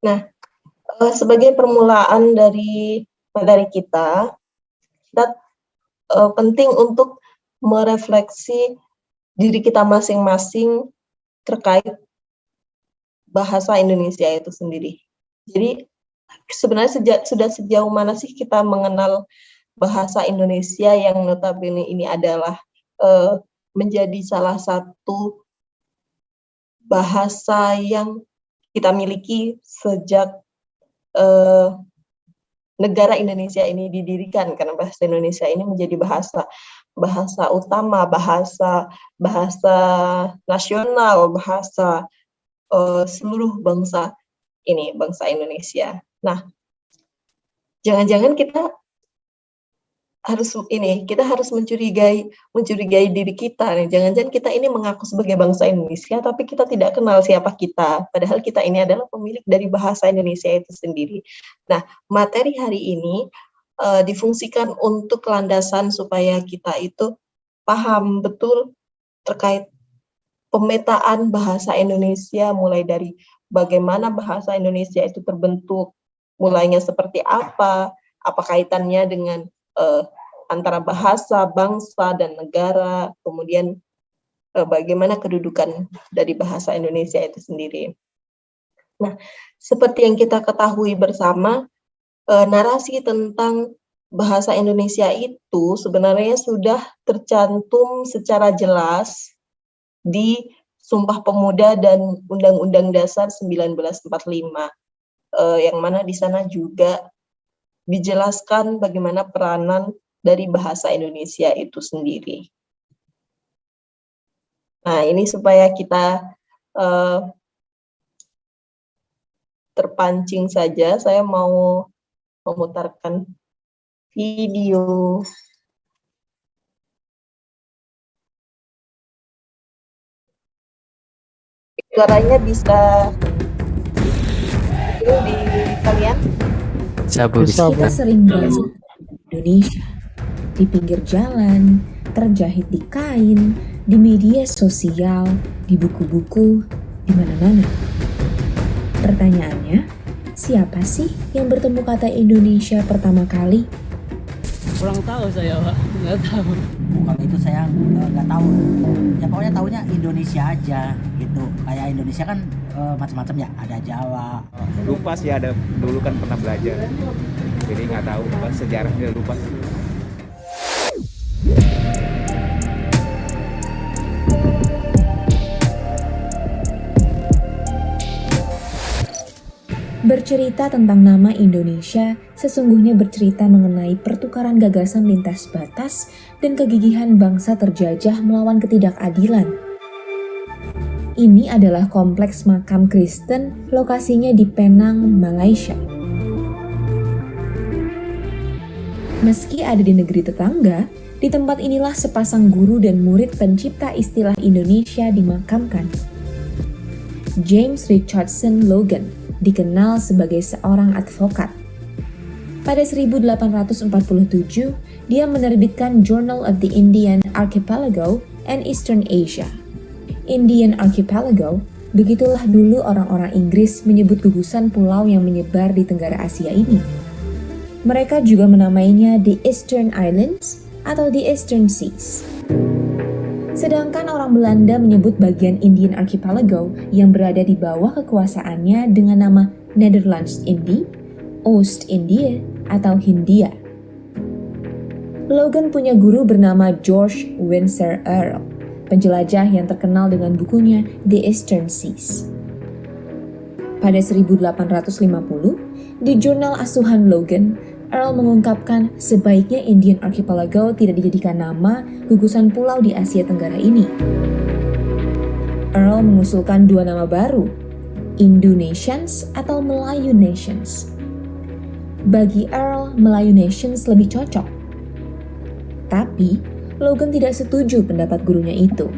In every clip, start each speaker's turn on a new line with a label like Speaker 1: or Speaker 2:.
Speaker 1: Nah, sebagai permulaan dari materi kita penting untuk merefleksi diri kita masing-masing terkait bahasa Indonesia itu sendiri. Jadi sebenarnya sudah sejauh mana sih kita mengenal bahasa Indonesia yang notabene ini adalah menjadi salah satu bahasa yang kita miliki sejak negara Indonesia ini didirikan, karena bahasa Indonesia ini menjadi bahasa utama, bahasa nasional, bahasa seluruh bangsa Indonesia. Nah, jangan-jangan kita harus mencurigai diri kita. Jangan-jangan kita ini mengaku sebagai bangsa Indonesia, tapi kita tidak kenal siapa kita. Padahal kita ini adalah pemilik dari bahasa Indonesia itu sendiri. Nah, materi hari ini difungsikan untuk landasan supaya kita itu paham betul terkait pemetaan bahasa Indonesia, mulai dari bagaimana bahasa Indonesia itu terbentuk, mulainya seperti apa kaitannya dengan antara bahasa, bangsa, dan negara, kemudian bagaimana kedudukan dari bahasa Indonesia itu sendiri. Nah, seperti yang kita ketahui bersama, narasi tentang bahasa Indonesia itu sebenarnya sudah tercantum secara jelas di Sumpah Pemuda dan Undang-Undang Dasar 1945, yang mana di sana juga dijelaskan bagaimana peranan dari bahasa Indonesia itu sendiri. Nah, ini supaya kita terpancing saja, saya mau memutarkan video. Suaranya bisa di kalian?
Speaker 2: Kita sering belajar Indonesia di pinggir jalan, terjahit di kain, di media sosial, di buku-buku, di mana-mana. Pertanyaannya, siapa sih yang bertemu kata Indonesia pertama kali?
Speaker 3: Kurang tahu saya, Pak. Nggak tahu.
Speaker 4: Kalau itu saya nggak tahu. Ya pokoknya tahunya Indonesia aja gitu. Kayak Indonesia kan macam-macam ya. Ada Jawa.
Speaker 5: Lupa sih, ada dulu kan pernah belajar. Jadi nggak tahu, sejarahnya lupa.
Speaker 2: Bercerita tentang nama Indonesia sesungguhnya bercerita mengenai pertukaran gagasan lintas batas dan kegigihan bangsa terjajah melawan ketidakadilan. Ini adalah kompleks makam Kristen, lokasinya di Penang, Malaysia. Meski ada di negeri tetangga, di tempat inilah sepasang guru dan murid pencipta istilah Indonesia dimakamkan. James Richardson Logan dikenal sebagai seorang advokat. Pada 1847, dia menerbitkan Journal of the Indian Archipelago and Eastern Asia. Indian Archipelago, begitulah dulu orang-orang Inggris menyebut gugusan pulau yang menyebar di Tenggara Asia ini. Mereka juga menamainya the Eastern Islands atau the Eastern Seas. Sedangkan orang Belanda menyebut bagian Indian Archipelago yang berada di bawah kekuasaannya dengan nama Nederlands Indie, Oost India, atau Hindia. Logan punya guru bernama George Windsor Earle, penjelajah yang terkenal dengan bukunya The Eastern Seas. Pada 1850, di jurnal asuhan Logan, Earle mengungkapkan sebaiknya Indian Archipelago tidak dijadikan nama gugusan pulau di Asia Tenggara ini. Earle mengusulkan dua nama baru, Indonesians atau Melayu Nations. Bagi Earle, Melayu Nations lebih cocok. Tapi, Logan tidak setuju pendapat gurunya itu.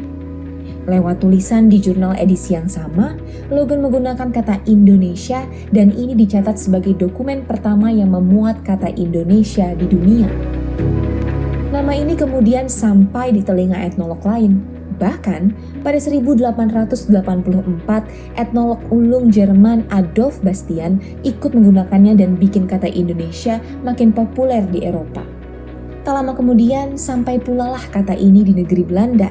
Speaker 2: Lewat tulisan di jurnal edisi yang sama, Logan menggunakan kata Indonesia dan ini dicatat sebagai dokumen pertama yang memuat kata Indonesia di dunia. Nama ini kemudian sampai di telinga etnolog lain, Bahkan, pada 1884, etnolog ulung Jerman Adolf Bastian ikut menggunakannya dan bikin kata Indonesia makin populer di Eropa. Tak lama kemudian, sampai pula lah kata ini di negeri Belanda,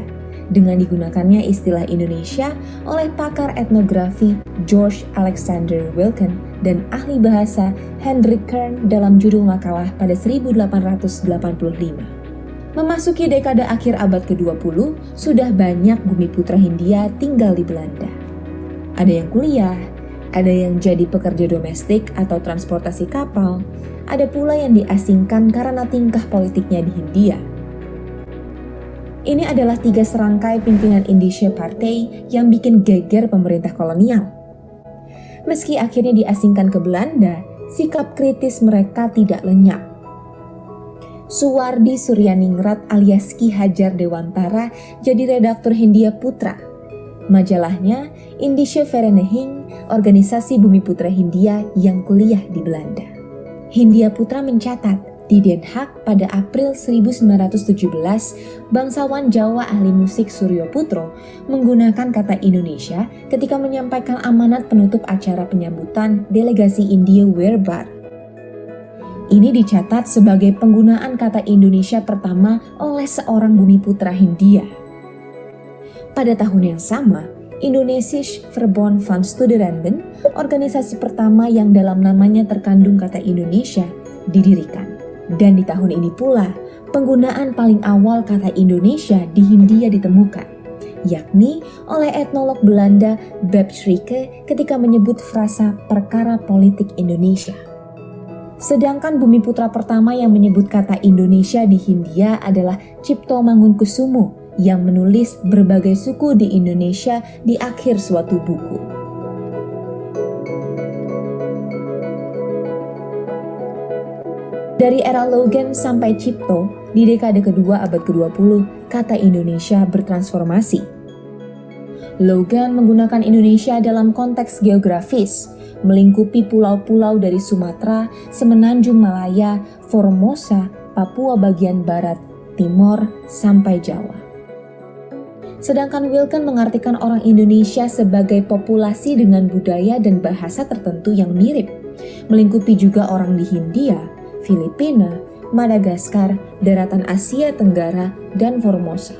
Speaker 2: dengan digunakannya istilah Indonesia oleh pakar etnografi George Alexander Wilken dan ahli bahasa Hendrik Kern dalam judul makalah pada 1885. Memasuki dekade akhir abad ke-20, sudah banyak bumi putra Hindia tinggal di Belanda. Ada yang kuliah, ada yang jadi pekerja domestik atau transportasi kapal, ada pula yang diasingkan karena tingkah politiknya di Hindia. Ini adalah 3 serangkai pimpinan Indische Partei yang bikin geger pemerintah kolonial. Meski akhirnya diasingkan ke Belanda, sikap kritis mereka tidak lenyap. Suwardi Suryaningrat alias Ki Hajar Dewantara jadi redaktur Hindia Putra. Majalahnya Indische Vereniging, organisasi bumi putra Hindia yang kuliah di Belanda. Hindia Putra mencatat, di Den Haag pada April 1917, bangsawan Jawa ahli musik Suryo Putro menggunakan kata Indonesia ketika menyampaikan amanat penutup acara penyambutan delegasi India Werbar. Ini dicatat sebagai penggunaan kata Indonesia pertama oleh seorang bumi putra Hindia. Pada tahun yang sama, Indonesisch Verbond van Studenten, organisasi pertama yang dalam namanya terkandung kata Indonesia, didirikan. Dan di tahun ini pula, penggunaan paling awal kata Indonesia di Hindia ditemukan, yakni oleh etnolog Belanda Beb Schrike ketika menyebut frasa perkara politik Indonesia. Sedangkan bumi putra pertama yang menyebut kata Indonesia di Hindia adalah Cipto Mangunkusumo yang menulis berbagai suku di Indonesia di akhir suatu buku. Dari era Logan sampai Cipto, di dekade kedua abad ke-20, kata Indonesia bertransformasi. Logan menggunakan Indonesia dalam konteks geografis, melingkupi pulau-pulau dari Sumatera, Semenanjung Malaya, Formosa, Papua bagian barat, Timor, sampai Jawa. Sedangkan Wilken mengartikan orang Indonesia sebagai populasi dengan budaya dan bahasa tertentu yang mirip, melingkupi juga orang di Hindia, Filipina, Madagaskar, daratan Asia Tenggara, dan Formosa.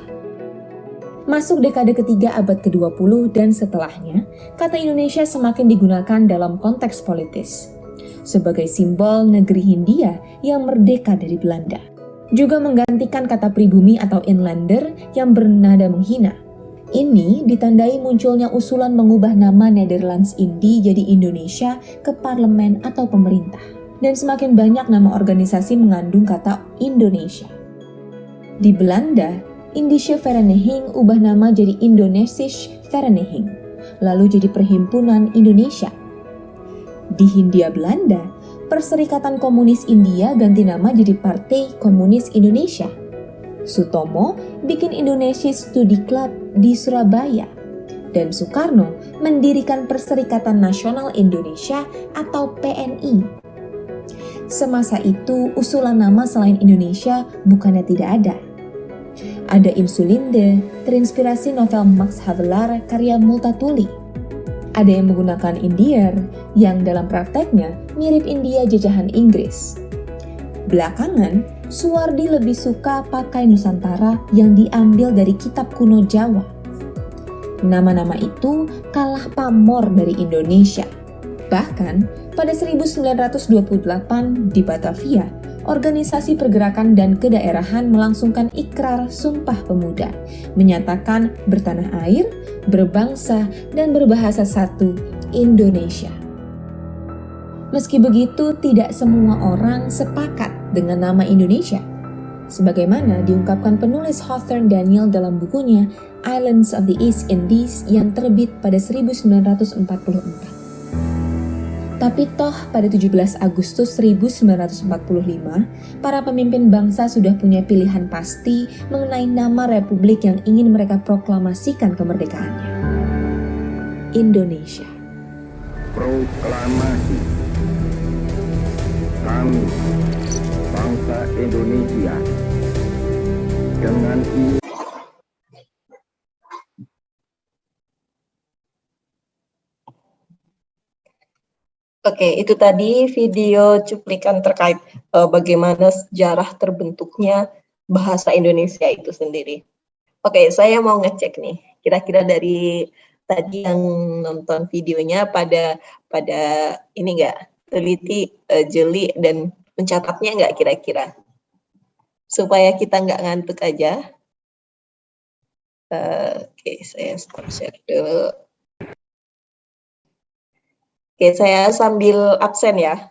Speaker 2: Masuk dekade ketiga abad ke-20 dan setelahnya, kata Indonesia semakin digunakan dalam konteks politis, sebagai simbol negeri Hindia yang merdeka dari Belanda. Juga menggantikan kata pribumi atau inlander yang bernada menghina. Ini ditandai munculnya usulan mengubah nama Nederlands-Indië jadi Indonesia ke parlemen atau pemerintah. Dan semakin banyak nama organisasi mengandung kata Indonesia. Di Belanda, Indische Vereniging ubah nama jadi Indonesische Vereniging, lalu jadi Perhimpunan Indonesia. Di Hindia Belanda, Perserikatan Komunis India ganti nama jadi Partai Komunis Indonesia. Sutomo bikin Indonesia Studi Club di Surabaya. Dan Soekarno mendirikan Perserikatan Nasional Indonesia atau PNI. Semasa itu, usulan nama selain Indonesia bukannya tidak ada. Ada Insulinde, terinspirasi novel Max Havelaar karya Multatuli. Ada yang menggunakan Indier, yang dalam prakteknya mirip India jajahan Inggris. Belakangan, Suwardi lebih suka pakai Nusantara yang diambil dari kitab kuno Jawa. Nama-nama itu kalah pamor dari Indonesia. Bahkan, pada 1928 di Batavia, Organisasi Pergerakan dan Kedaerahan melangsungkan ikrar Sumpah Pemuda, menyatakan bertanah air, berbangsa, dan berbahasa satu, Indonesia. Meski begitu, tidak semua orang sepakat dengan nama Indonesia. Sebagaimana diungkapkan penulis Hawthorne Daniel dalam bukunya Islands of the East Indies yang terbit pada 1944. Tapi toh pada 17 Agustus 1945, para pemimpin bangsa sudah punya pilihan pasti mengenai nama republik yang ingin mereka proklamasikan kemerdekaannya. Indonesia.
Speaker 6: Proklamasi. Kami, bangsa Indonesia, dengan ini
Speaker 1: Oke, itu tadi video cuplikan terkait bagaimana sejarah terbentuknya bahasa Indonesia itu sendiri. Oke, saya mau ngecek nih, kira-kira dari tadi yang nonton videonya pada ini nggak teliti, jeli dan mencatatnya nggak kira-kira? Supaya kita nggak ngantuk aja. Oke, saya stop share dulu. Oke, saya sambil absen ya.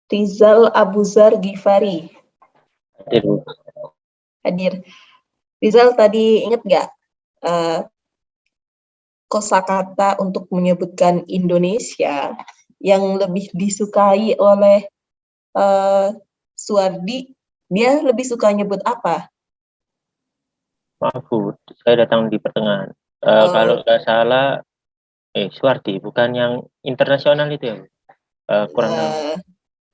Speaker 1: Rizal Abuzar Gifari hadir. Rizal tadi ingat nggak kosakata untuk menyebutkan Indonesia yang lebih disukai oleh Suwardi? Dia lebih suka nyebut apa?
Speaker 7: Maaf Bu, saya datang di pertengahan. Kalau nggak salah, Suwardi, bukan yang internasional itu ya Bu? Kurang tahu.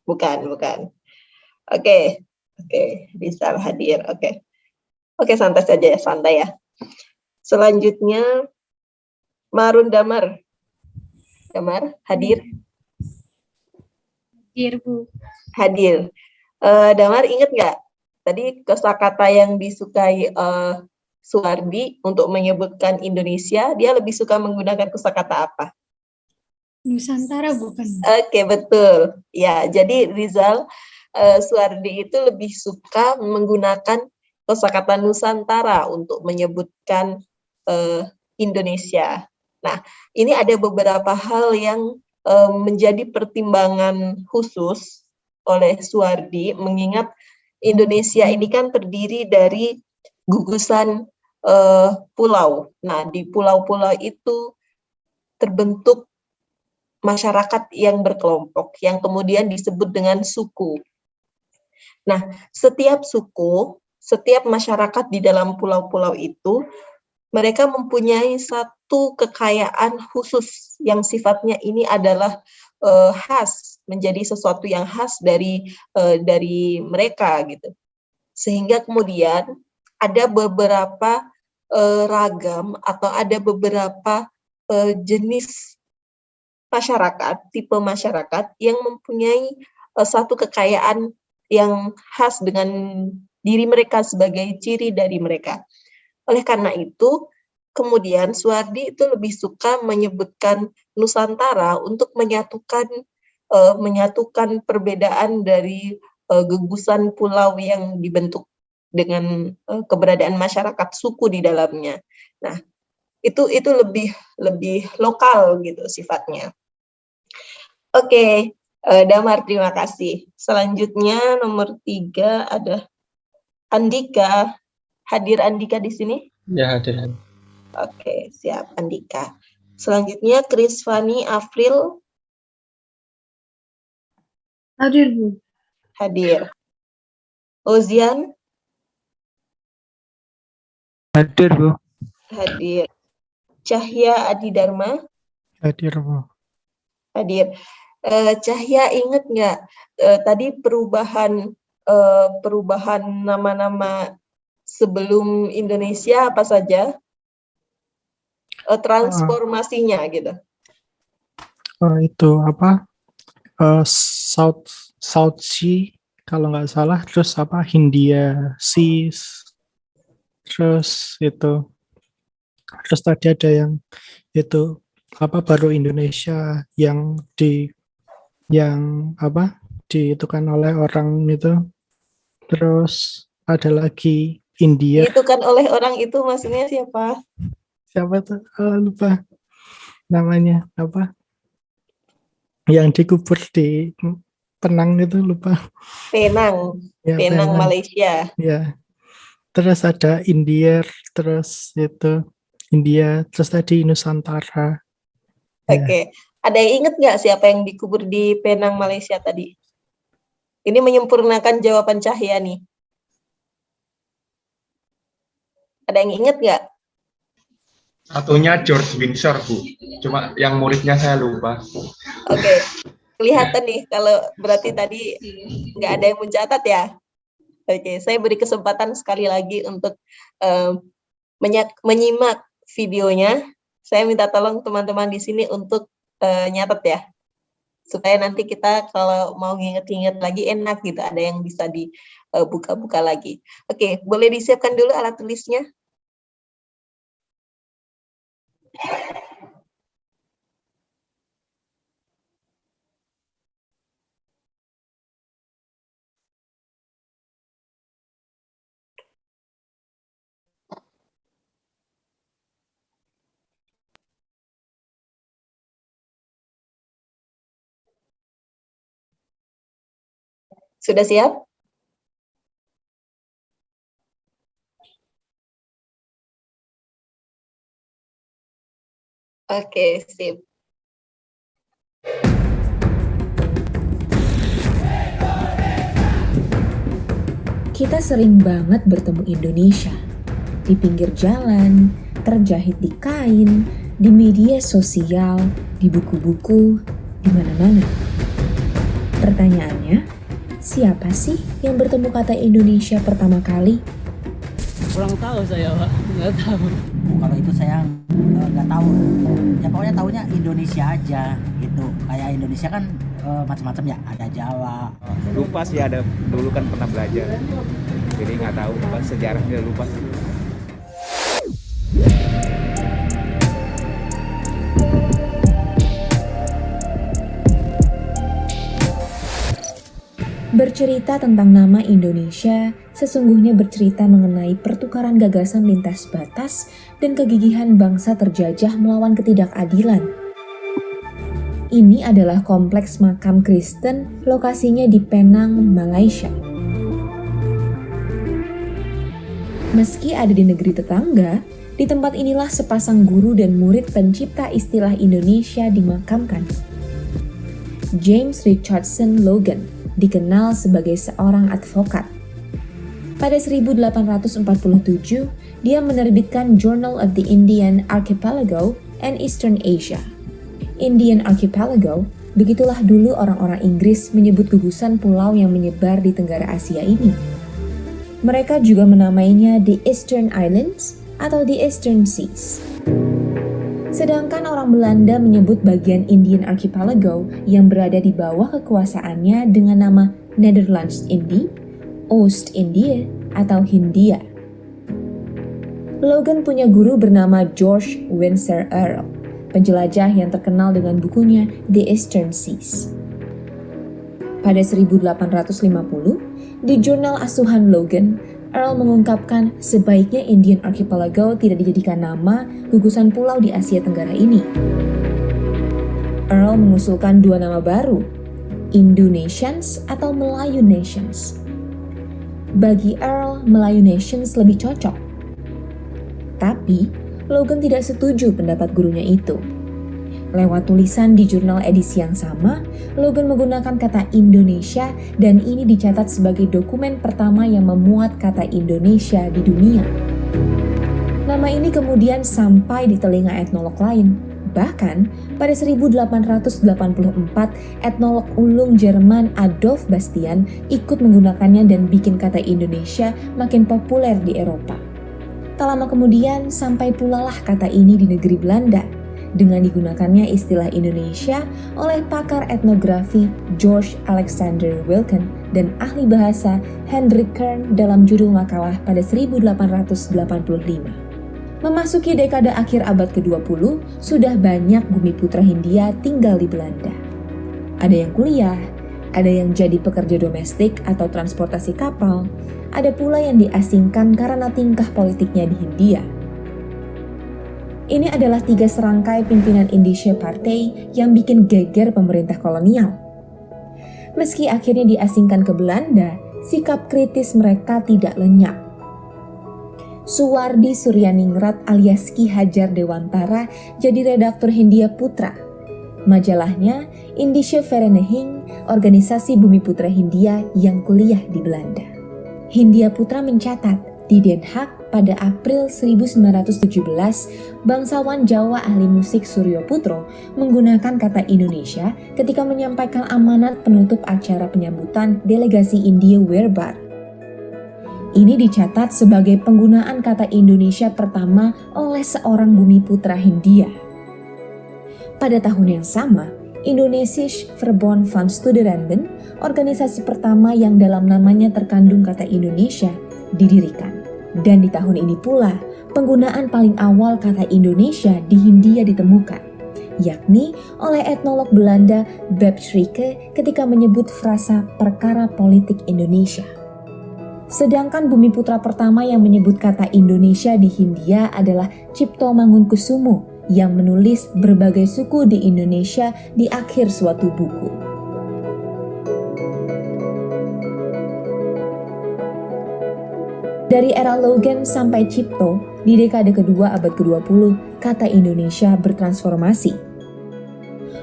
Speaker 1: Bukan. Oke, bisa hadir. Oke, santai saja ya, santai ya. Selanjutnya Marun Damar. Damar, hadir?
Speaker 8: Hadir, Bu.
Speaker 1: Hadir. Damar ingat nggak? Tadi kosakata yang disukai Suwardi untuk menyebutkan Indonesia, dia lebih suka menggunakan kosakata apa?
Speaker 8: Nusantara bukan?
Speaker 1: Oke, betul. Ya, jadi Rizal Suwardi itu lebih suka menggunakan kosakata Nusantara untuk menyebutkan Indonesia. Nah, ini ada beberapa hal yang menjadi pertimbangan khusus oleh Suwardi, mengingat Indonesia ini kan terdiri dari gugusan pulau. Nah, di pulau-pulau itu terbentuk masyarakat yang berkelompok, yang kemudian disebut dengan suku. Nah, setiap suku, setiap masyarakat di dalam pulau-pulau itu, mereka mempunyai satu kekayaan khusus yang sifatnya ini adalah khas, menjadi sesuatu yang khas dari mereka gitu. Sehingga kemudian ada beberapa ragam atau ada beberapa jenis masyarakat, tipe masyarakat yang mempunyai satu kekayaan yang khas dengan diri mereka sebagai ciri dari mereka. Oleh karena itu, kemudian Suwardi itu lebih suka menyebutkan Nusantara untuk menyatukan perbedaan dari gugusan pulau yang dibentuk dengan keberadaan masyarakat suku di dalamnya. Nah, itu lebih lokal gitu sifatnya. Oke, Damar, terima kasih. Selanjutnya nomor 3 ada Andika. Hadir Andika di sini?
Speaker 9: Ya, hadir.
Speaker 1: Oke, siap Andika. Selanjutnya Krisvani Afril.
Speaker 8: Hadir, Bu.
Speaker 1: Hadir. Ozian?
Speaker 9: Hadir, Bu.
Speaker 1: Hadir. Cahya Adidharma?
Speaker 9: Hadir, Bu.
Speaker 1: Hadir. Cahya ingat nggak tadi perubahan nama-nama sebelum Indonesia apa saja? Transformasinya gitu.
Speaker 9: Itu apa? South Sea kalau nggak salah, terus apa? Hindia Seas, terus itu. Terus tadi ada yang itu apa baru Indonesia yang itu kan oleh orang itu. Terus ada lagi India.
Speaker 1: Itu kan oleh orang itu maksudnya siapa?
Speaker 9: Siapa tuh? Lupa namanya apa? Yang dikubur di Penang itu lupa.
Speaker 1: Penang.
Speaker 9: Ya,
Speaker 1: Penang, Malaysia.
Speaker 9: Ya. Terus ada India, terus itu India, terus tadi Nusantara.
Speaker 1: Oke. Ada yang ingat nggak siapa yang dikubur di Penang, Malaysia tadi? Ini menyempurnakan jawaban Cahya nih. Ada yang ingat nggak?
Speaker 6: Satunya George Windsor, Bu. Cuma yang muridnya saya lupa.
Speaker 1: Oke. Kelihatan nih kalau berarti tadi nggak ada yang mencatat ya. Oke, saya beri kesempatan sekali lagi untuk menyimak videonya. Saya minta tolong teman-teman di sini untuk nyatet ya, supaya nanti kita kalau mau nginget-nginget lagi enak gitu, ada yang bisa dibuka-buka lagi. Oke, boleh disiapkan dulu alat tulisnya. Sudah siap? Oke, sip.
Speaker 2: Kita sering banget bertemu Indonesia di pinggir jalan, terjahit di kain, di media sosial, di buku-buku, di mana-mana. Pertanyaannya, siapa sih yang bertemu kata Indonesia pertama kali?
Speaker 3: Kurang tahu saya, Pak. Nggak tahu.
Speaker 4: Kalau itu saya nggak tahu. Ya pokoknya tahunya Indonesia aja gitu. Kayak Indonesia kan macam-macam ya. Ada Jawa.
Speaker 5: Lupa sih, ada dulu kan pernah belajar. Jadi nggak tahu, sejarahnya lupa sih.
Speaker 2: Bercerita tentang nama Indonesia sesungguhnya bercerita mengenai pertukaran gagasan lintas batas dan kegigihan bangsa terjajah melawan ketidakadilan. Ini adalah kompleks makam Kristen, lokasinya di Penang, Malaysia. Meski ada di negeri tetangga, di tempat inilah sepasang guru dan murid pencipta istilah Indonesia dimakamkan. James Richardson Logan dikenal sebagai seorang advokat. Pada 1847, dia menerbitkan Journal of the Indian Archipelago and Eastern Asia. Indian Archipelago, begitulah dulu orang-orang Inggris menyebut gugusan pulau yang menyebar di Tenggara Asia ini. Mereka juga menamainya the Eastern Islands atau the Eastern Seas. Sedangkan orang Belanda menyebut bagian Indian Archipelago yang berada di bawah kekuasaannya dengan nama Nederlands Indie, Oost India, atau Hindia. Logan punya guru bernama George Windsor Earle, penjelajah yang terkenal dengan bukunya The Eastern Seas. Pada 1850, di jurnal asuhan Logan, Earle mengungkapkan sebaiknya Indian Archipelago tidak dijadikan nama gugusan pulau di Asia Tenggara ini. Earle mengusulkan dua nama baru, Indo-Nations atau Melayu Nations. Bagi Earle, Melayu Nations lebih cocok. Tapi, Logan tidak setuju pendapat gurunya itu. Lewat tulisan di jurnal edisi yang sama, Logan menggunakan kata Indonesia dan ini dicatat sebagai dokumen pertama yang memuat kata Indonesia di dunia. Nama ini kemudian sampai di telinga etnolog lain. Bahkan, pada 1884, etnolog ulung Jerman Adolf Bastian ikut menggunakannya dan bikin kata Indonesia makin populer di Eropa. Tak lama kemudian, sampai pula lah kata ini di negeri Belanda, dengan digunakannya istilah Indonesia oleh pakar etnografi George Alexander Wilken dan ahli bahasa Hendrik Kern dalam judul makalah pada 1885. Memasuki dekade akhir abad ke-20, sudah banyak bumi putra Hindia tinggal di Belanda. Ada yang kuliah, ada yang jadi pekerja domestik atau transportasi kapal, ada pula yang diasingkan karena tingkah politiknya di Hindia. Ini adalah 3 serangkai pimpinan Indonesia Partai yang bikin geger pemerintah kolonial. Meski akhirnya diasingkan ke Belanda, sikap kritis mereka tidak lenyap. Suwardi Suryaningrat alias Ki Hajar Dewantara jadi redaktur Hindia Putra. Majalahnya Indische Vereniging, organisasi bumi putra Hindia yang kuliah di Belanda. Hindia Putra mencatat, di Den Haag pada April 1917, bangsawan Jawa ahli musik Suryo Putro menggunakan kata Indonesia ketika menyampaikan amanat penutup acara penyambutan delegasi India Werbar. Ini dicatat sebagai penggunaan kata Indonesia pertama oleh seorang bumiputra Hindia. Pada tahun yang sama, Indonesisch Verbond van Studenten, organisasi pertama yang dalam namanya terkandung kata Indonesia, didirikan. Dan di tahun ini pula, penggunaan paling awal kata Indonesia di Hindia ditemukan, yakni oleh etnolog Belanda Beb Schrike ketika menyebut frasa perkara politik Indonesia. Sedangkan bumiputra pertama yang menyebut kata Indonesia di Hindia adalah Cipto Mangunkusumo yang menulis berbagai suku di Indonesia di akhir suatu buku. Dari era Logan sampai Cipto, di dekade kedua abad ke-20, kata Indonesia bertransformasi.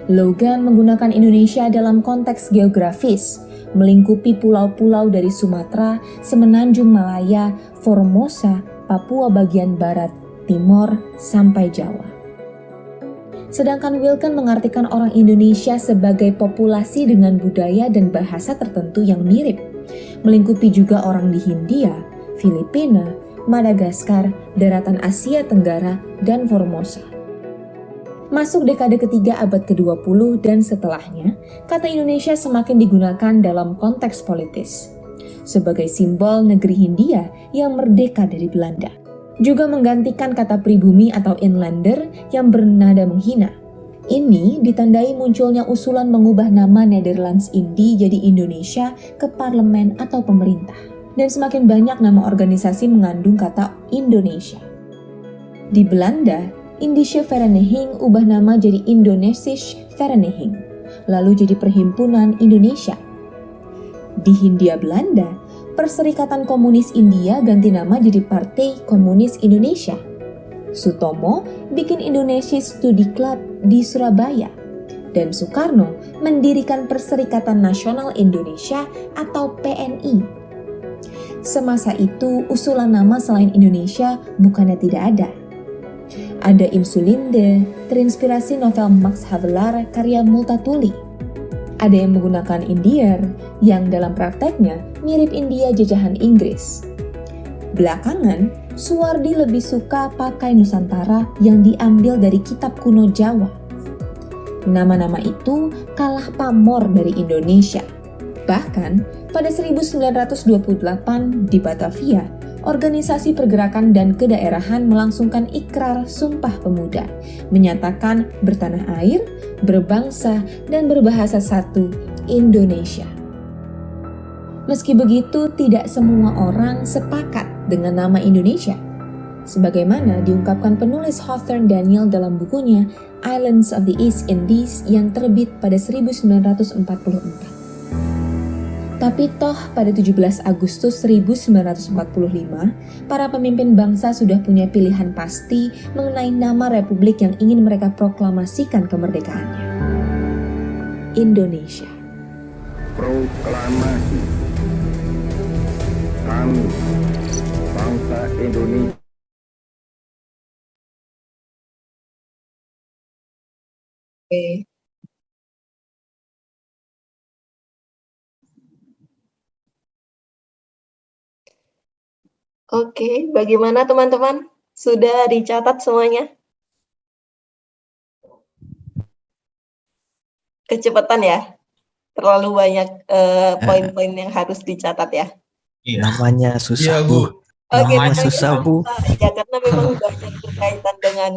Speaker 2: Logan menggunakan Indonesia dalam konteks geografis, melingkupi pulau-pulau dari Sumatera, Semenanjung Malaya, Formosa, Papua bagian barat, timur, sampai Jawa. Sedangkan Wilken mengartikan orang Indonesia sebagai populasi dengan budaya dan bahasa tertentu yang mirip, melingkupi juga orang di Hindia, Filipina, Madagaskar, daratan Asia Tenggara, dan Formosa. Masuk dekade ketiga abad ke-20 dan setelahnya, kata Indonesia semakin digunakan dalam konteks politis, sebagai simbol negeri Hindia yang merdeka dari Belanda. Juga menggantikan kata pribumi atau inlander yang bernada menghina. Ini ditandai munculnya usulan mengubah nama Nederlands-Indië jadi Indonesia ke parlemen atau pemerintah. Dan semakin banyak nama organisasi mengandung kata Indonesia. Di Belanda, Indische Vereniging ubah nama jadi Indonesische Vereniging, lalu jadi Perhimpunan Indonesia. Di Hindia Belanda, Perserikatan Komunis India ganti nama jadi Partai Komunis Indonesia. Sutomo bikin Indonesia Studi Club di Surabaya. Dan Soekarno mendirikan Perserikatan Nasional Indonesia atau PNI. Semasa itu, usulan nama selain Indonesia bukannya tidak ada. Ada Insulinde, terinspirasi novel Max Havelaar karya Multatuli. Ada yang menggunakan Indier, yang dalam prakteknya mirip India jajahan Inggris. Belakangan, Suwardi lebih suka pakai Nusantara yang diambil dari kitab kuno Jawa. Nama-nama itu kalah pamor dari Indonesia. Bahkan, pada 1928 di Batavia, Organisasi Pergerakan dan Kedaerahan melangsungkan ikrar Sumpah Pemuda, menyatakan bertanah air, berbangsa, dan berbahasa satu, Indonesia. Meski begitu, tidak semua orang sepakat dengan nama Indonesia. Sebagaimana diungkapkan penulis Hawthorne Daniel dalam bukunya Islands of the East Indies yang terbit pada 1944. Tapi toh pada 17 Agustus 1945, para pemimpin bangsa sudah punya pilihan pasti mengenai nama republik yang ingin mereka proklamasikan kemerdekaannya. Indonesia.
Speaker 10: Proklamasi kami, bangsa Indonesia.
Speaker 1: Oke. Oke, bagaimana teman-teman? Sudah dicatat semuanya? Kecepatan ya? Terlalu banyak poin-poin yang harus dicatat ya?
Speaker 11: Namanya susah,
Speaker 6: Iya,
Speaker 11: Bu.
Speaker 6: Bu.
Speaker 1: Oke,
Speaker 11: Namanya
Speaker 1: namanya
Speaker 11: susah, Bu.
Speaker 1: ya karena memang banyak berkaitan dengan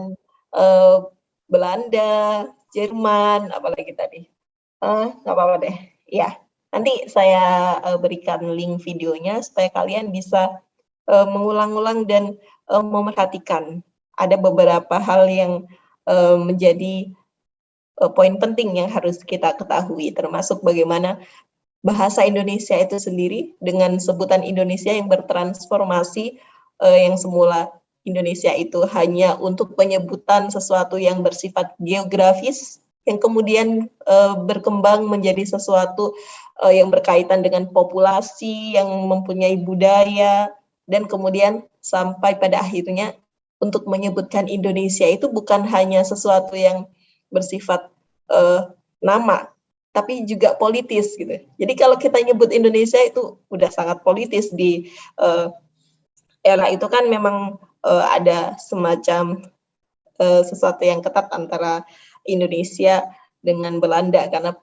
Speaker 1: Belanda, Jerman, apalagi tadi. Nggak apa-apa deh. Ya, nanti saya berikan link videonya supaya kalian bisa mengulang-ulang dan memerhatikan. Ada beberapa hal yang menjadi poin penting yang harus kita ketahui, termasuk bagaimana bahasa Indonesia itu sendiri dengan sebutan Indonesia yang bertransformasi, yang semula Indonesia itu hanya untuk penyebutan sesuatu yang bersifat geografis, yang kemudian berkembang menjadi sesuatu yang berkaitan dengan populasi, yang mempunyai budaya, dan kemudian sampai pada akhirnya untuk menyebutkan Indonesia itu bukan hanya sesuatu yang bersifat nama, tapi juga politis gitu. Jadi kalau kita nyebut Indonesia itu udah sangat politis di era itu kan memang ada semacam sesuatu yang ketat antara Indonesia dengan Belanda, karena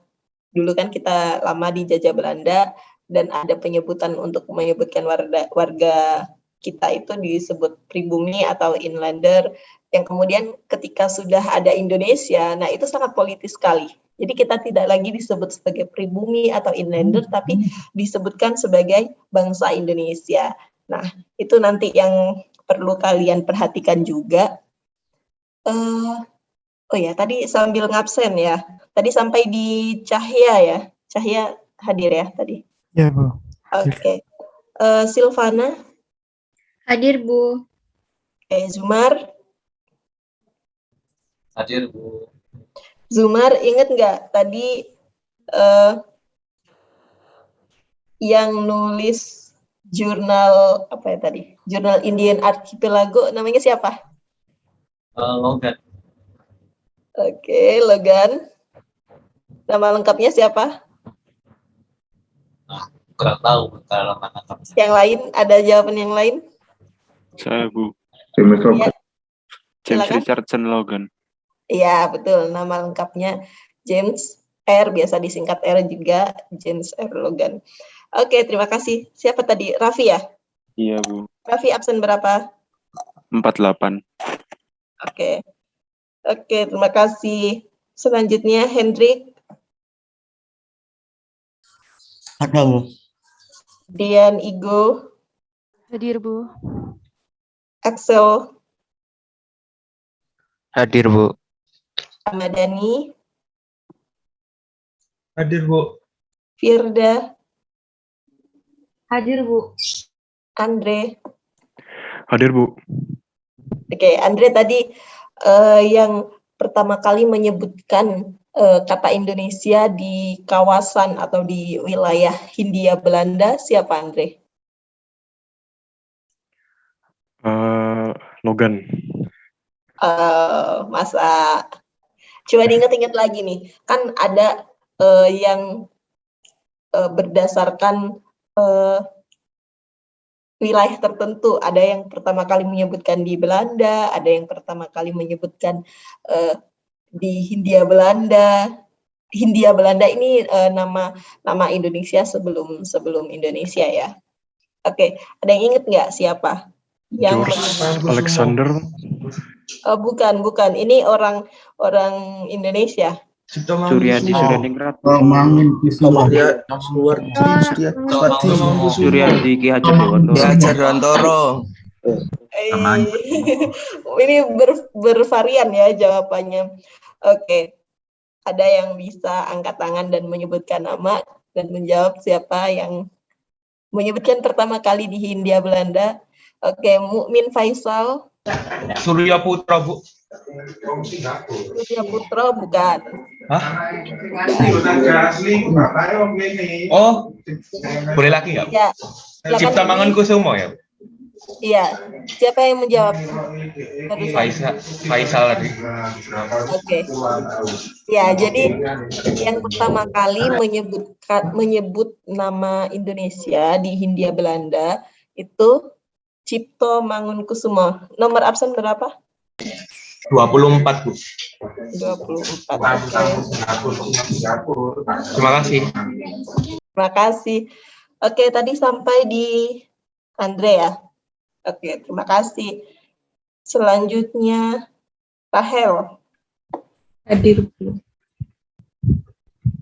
Speaker 1: dulu kan kita lama dijajah Belanda dan ada penyebutan untuk menyebutkan warga kita itu disebut pribumi atau inlander, yang kemudian ketika sudah ada Indonesia, nah itu sangat politis sekali. Jadi kita tidak lagi disebut sebagai pribumi atau inlander, tapi disebutkan sebagai bangsa Indonesia. Nah, itu nanti yang perlu kalian perhatikan juga. Oh ya, tadi sambil ngabsen ya. Tadi sampai di Cahya ya. Cahya hadir ya tadi.
Speaker 9: Ya, Bu.
Speaker 1: Oke. Silvana,
Speaker 8: Hadir, Bu.
Speaker 1: Zumar.
Speaker 3: Hadir, Bu.
Speaker 1: Zumar, inget nggak tadi yang nulis jurnal apa ya tadi? Jurnal Indian Archipelago, namanya siapa?
Speaker 3: Logan.
Speaker 1: Oke, Logan. Nama lengkapnya siapa?
Speaker 3: Kurang tahu kalau mana.
Speaker 1: Yang lain, ada jawaban yang lain?
Speaker 10: Saya, Bu.
Speaker 6: James
Speaker 1: Ya,
Speaker 10: James
Speaker 1: silakan.
Speaker 10: Richardson Logan.
Speaker 1: Iya, betul. Nama lengkapnya James R, biasa disingkat R juga, James R. Logan. Oke, terima kasih. Siapa tadi? Raffi ya?
Speaker 10: Iya, Bu.
Speaker 1: Raffi absen berapa?
Speaker 10: 48.
Speaker 1: Oke. Oke, terima kasih. Selanjutnya Hendrik,
Speaker 4: Ada, Bu.
Speaker 1: Dian Igo,
Speaker 8: Hadir, Bu.
Speaker 1: Axel,
Speaker 5: Hadir, Bu.
Speaker 1: Amadani,
Speaker 6: Hadir, Bu.
Speaker 1: Firda,
Speaker 8: Hadir, Bu.
Speaker 1: Andre.
Speaker 10: Hadir, Bu.
Speaker 1: Oke, Andre tadi yang pertama kali menyebutkan kata Indonesia di kawasan atau di wilayah Hindia Belanda, siapa Andre?
Speaker 10: Logan.
Speaker 1: Masa coba diingat-ingat lagi nih, kan ada yang berdasarkan wilayah tertentu, ada yang pertama kali menyebutkan di Belanda, ada yang pertama kali menyebutkan di Hindia Belanda. Hindia Belanda ini nama Indonesia sebelum Indonesia ya. Oke, ada yang ingat nggak siapa? Yang
Speaker 10: George Alexander.
Speaker 1: bukan. Ini orang Indonesia.
Speaker 10: Suryadi Suryadingrat. Suryadi Ki Hajar Dewantoro.
Speaker 1: Ini bervarian ya jawabannya. Oke, ada yang bisa angkat tangan dan menyebutkan nama dan menjawab siapa yang menyebutkan pertama kali di Hindia Belanda. Oke, Mukmin Faisal.
Speaker 6: Surya Putra, Bu.
Speaker 1: Surya Putra bukan.
Speaker 6: Hah? Oh, boleh lagi nggak?
Speaker 1: Ya, silakan.
Speaker 6: Cipta Mangunkusumo ya?
Speaker 1: Iya, siapa yang menjawab?
Speaker 6: Faisal tadi.
Speaker 1: Oke. Ya, jadi yang pertama kali menyebut nama Indonesia di Hindia Belanda itu Cipto Mangunkusumo. Nomor absen berapa?
Speaker 6: 24, Bu.
Speaker 1: 24.
Speaker 6: Terima kasih.
Speaker 1: Terima kasih. Oke, tadi sampai di Andre ya. Oke, terima kasih. Selanjutnya Rahel.
Speaker 8: Hadir, Bu.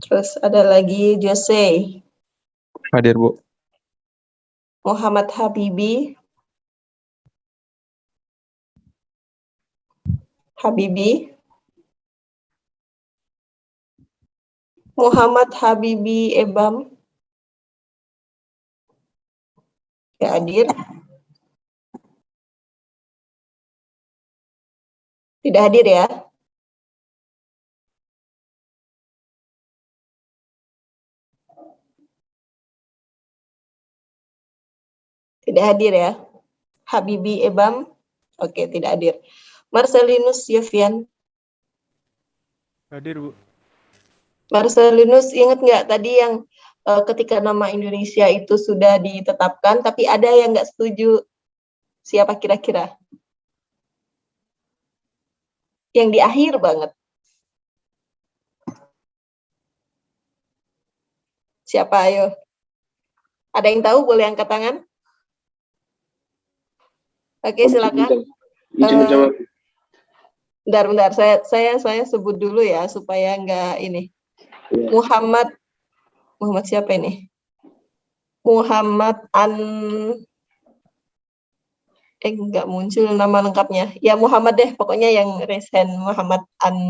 Speaker 1: Terus ada lagi Jose,
Speaker 10: Hadir, Bu.
Speaker 1: Muhammad Habibi, Muhammad Habibi Ebam, ya hadir. Tidak hadir ya. Tidak hadir ya. Habibi Ebam, oke, tidak hadir. Marcelinus Yofian.
Speaker 10: Hadir, Bu.
Speaker 1: Marcelinus, ingat nggak tadi yang ketika nama Indonesia itu sudah ditetapkan, tapi ada yang nggak setuju. Siapa kira-kira? Yang di akhir banget. Siapa, ayo? Ada yang tahu, boleh angkat tangan? Oke, silakan. Bentar, saya sebut dulu ya, supaya nggak ini. Muhammad siapa ini? Muhammad nggak muncul nama lengkapnya. Ya Muhammad deh, pokoknya yang resen Muhammad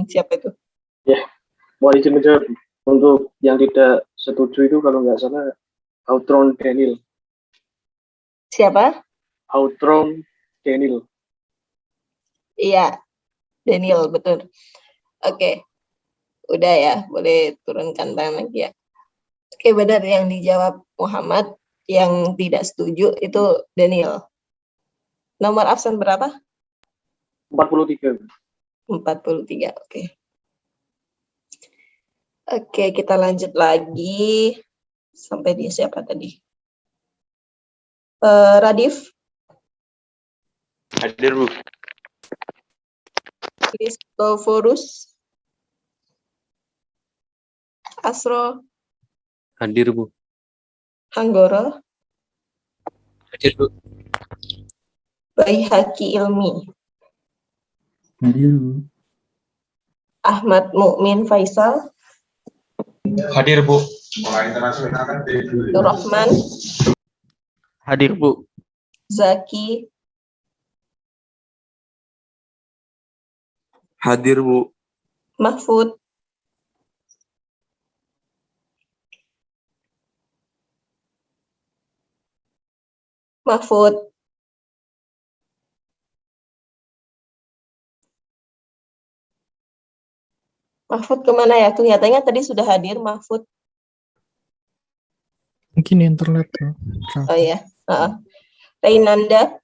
Speaker 1: siapa itu?
Speaker 11: Ya, mau izin menjawab. Untuk yang tidak setuju itu kalau nggak salah Outron Daniel.
Speaker 1: Siapa?
Speaker 11: Outron Daniel.
Speaker 1: Iya, Daniel, betul. Oke, udah ya, boleh turunkan tangan lagi ya. Oke, benar yang dijawab Muhammad, yang tidak setuju itu Daniel. Nomor absen berapa?
Speaker 11: 43.
Speaker 1: 43, oke. Oke, kita lanjut lagi. Sampai di siapa tadi? Radif?
Speaker 10: Hadir, Bu.
Speaker 1: Kristoforus? Asro?
Speaker 10: Hadir, Bu.
Speaker 1: Hanggoro?
Speaker 3: Hadir, Bu.
Speaker 1: Baihaqi Ilmi?
Speaker 4: Hadir, Bu.
Speaker 1: Ahmad Mukmin Faisal?
Speaker 6: Hadir, Bu.
Speaker 1: Nur Rahman?
Speaker 10: Hadir, Bu.
Speaker 1: Zaki?
Speaker 10: Hadir, Bu.
Speaker 1: Mahfud? Mahfud? Mahfud kemana ya? Kelihatannya tadi sudah hadir, Mahfud.
Speaker 9: Mungkin internet tuh.
Speaker 1: Oh iya. Reinanda?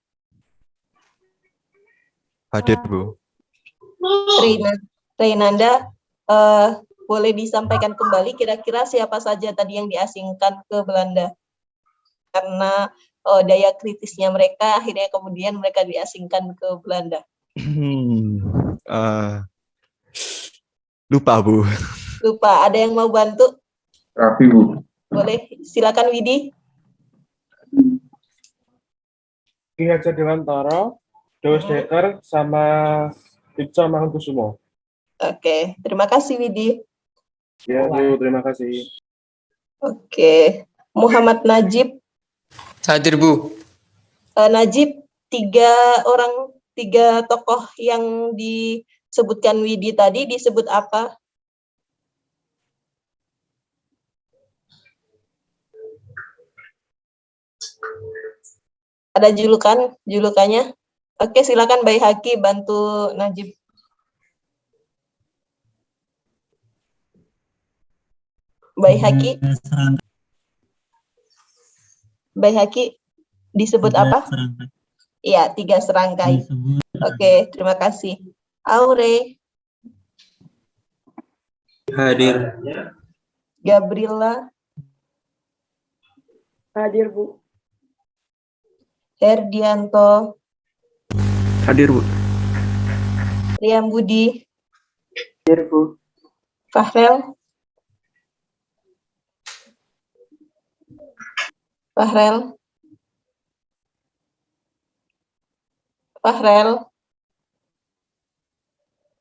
Speaker 10: Hadir, Bu.
Speaker 1: Reinanda, boleh disampaikan kembali kira-kira siapa saja tadi yang diasingkan ke Belanda? Karena daya kritisnya mereka, akhirnya kemudian mereka diasingkan ke Belanda.
Speaker 10: Lupa, Bu.
Speaker 1: Lupa, ada yang mau bantu?
Speaker 6: Rapi, Bu.
Speaker 1: Boleh, silakan Widi.
Speaker 11: Ki Hajar Dewantara, Dewas Deker, sama Ica Mangunkusumo.
Speaker 1: Oke, terima kasih Widi.
Speaker 11: Ya, Bu, terima kasih.
Speaker 1: Oke, Muhammad Najib.
Speaker 10: Hadir, Bu.
Speaker 1: Najib, tiga tokoh yang disebutkan Widi tadi disebut apa? Ada julukannya? Oke, silakan Baihaqi bantu Najib. Baihaqi disebut apa? Iya, 3 serangkai. Oke, terima kasih. Aure?
Speaker 10: Hadir.
Speaker 1: Gabriela?
Speaker 8: Hadir, Bu.
Speaker 1: Herdianto?
Speaker 10: Hadir, Bu.
Speaker 1: Riam Budi?
Speaker 11: Hadir, Bu.
Speaker 1: Fahrel?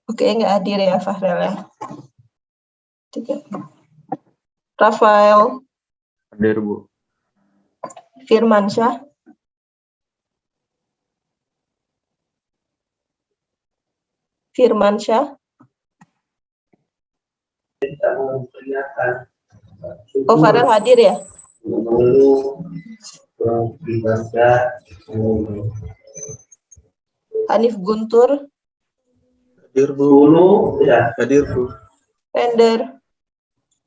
Speaker 1: Oke, nggak hadir ya Fahrel ya. Rafael?
Speaker 10: Hadir, Bu.
Speaker 1: Firmansyah? Oh, Farel hadir ya? Hanif Guntur?
Speaker 10: Hadir, Bu. Hadir, Bu.
Speaker 1: Pender?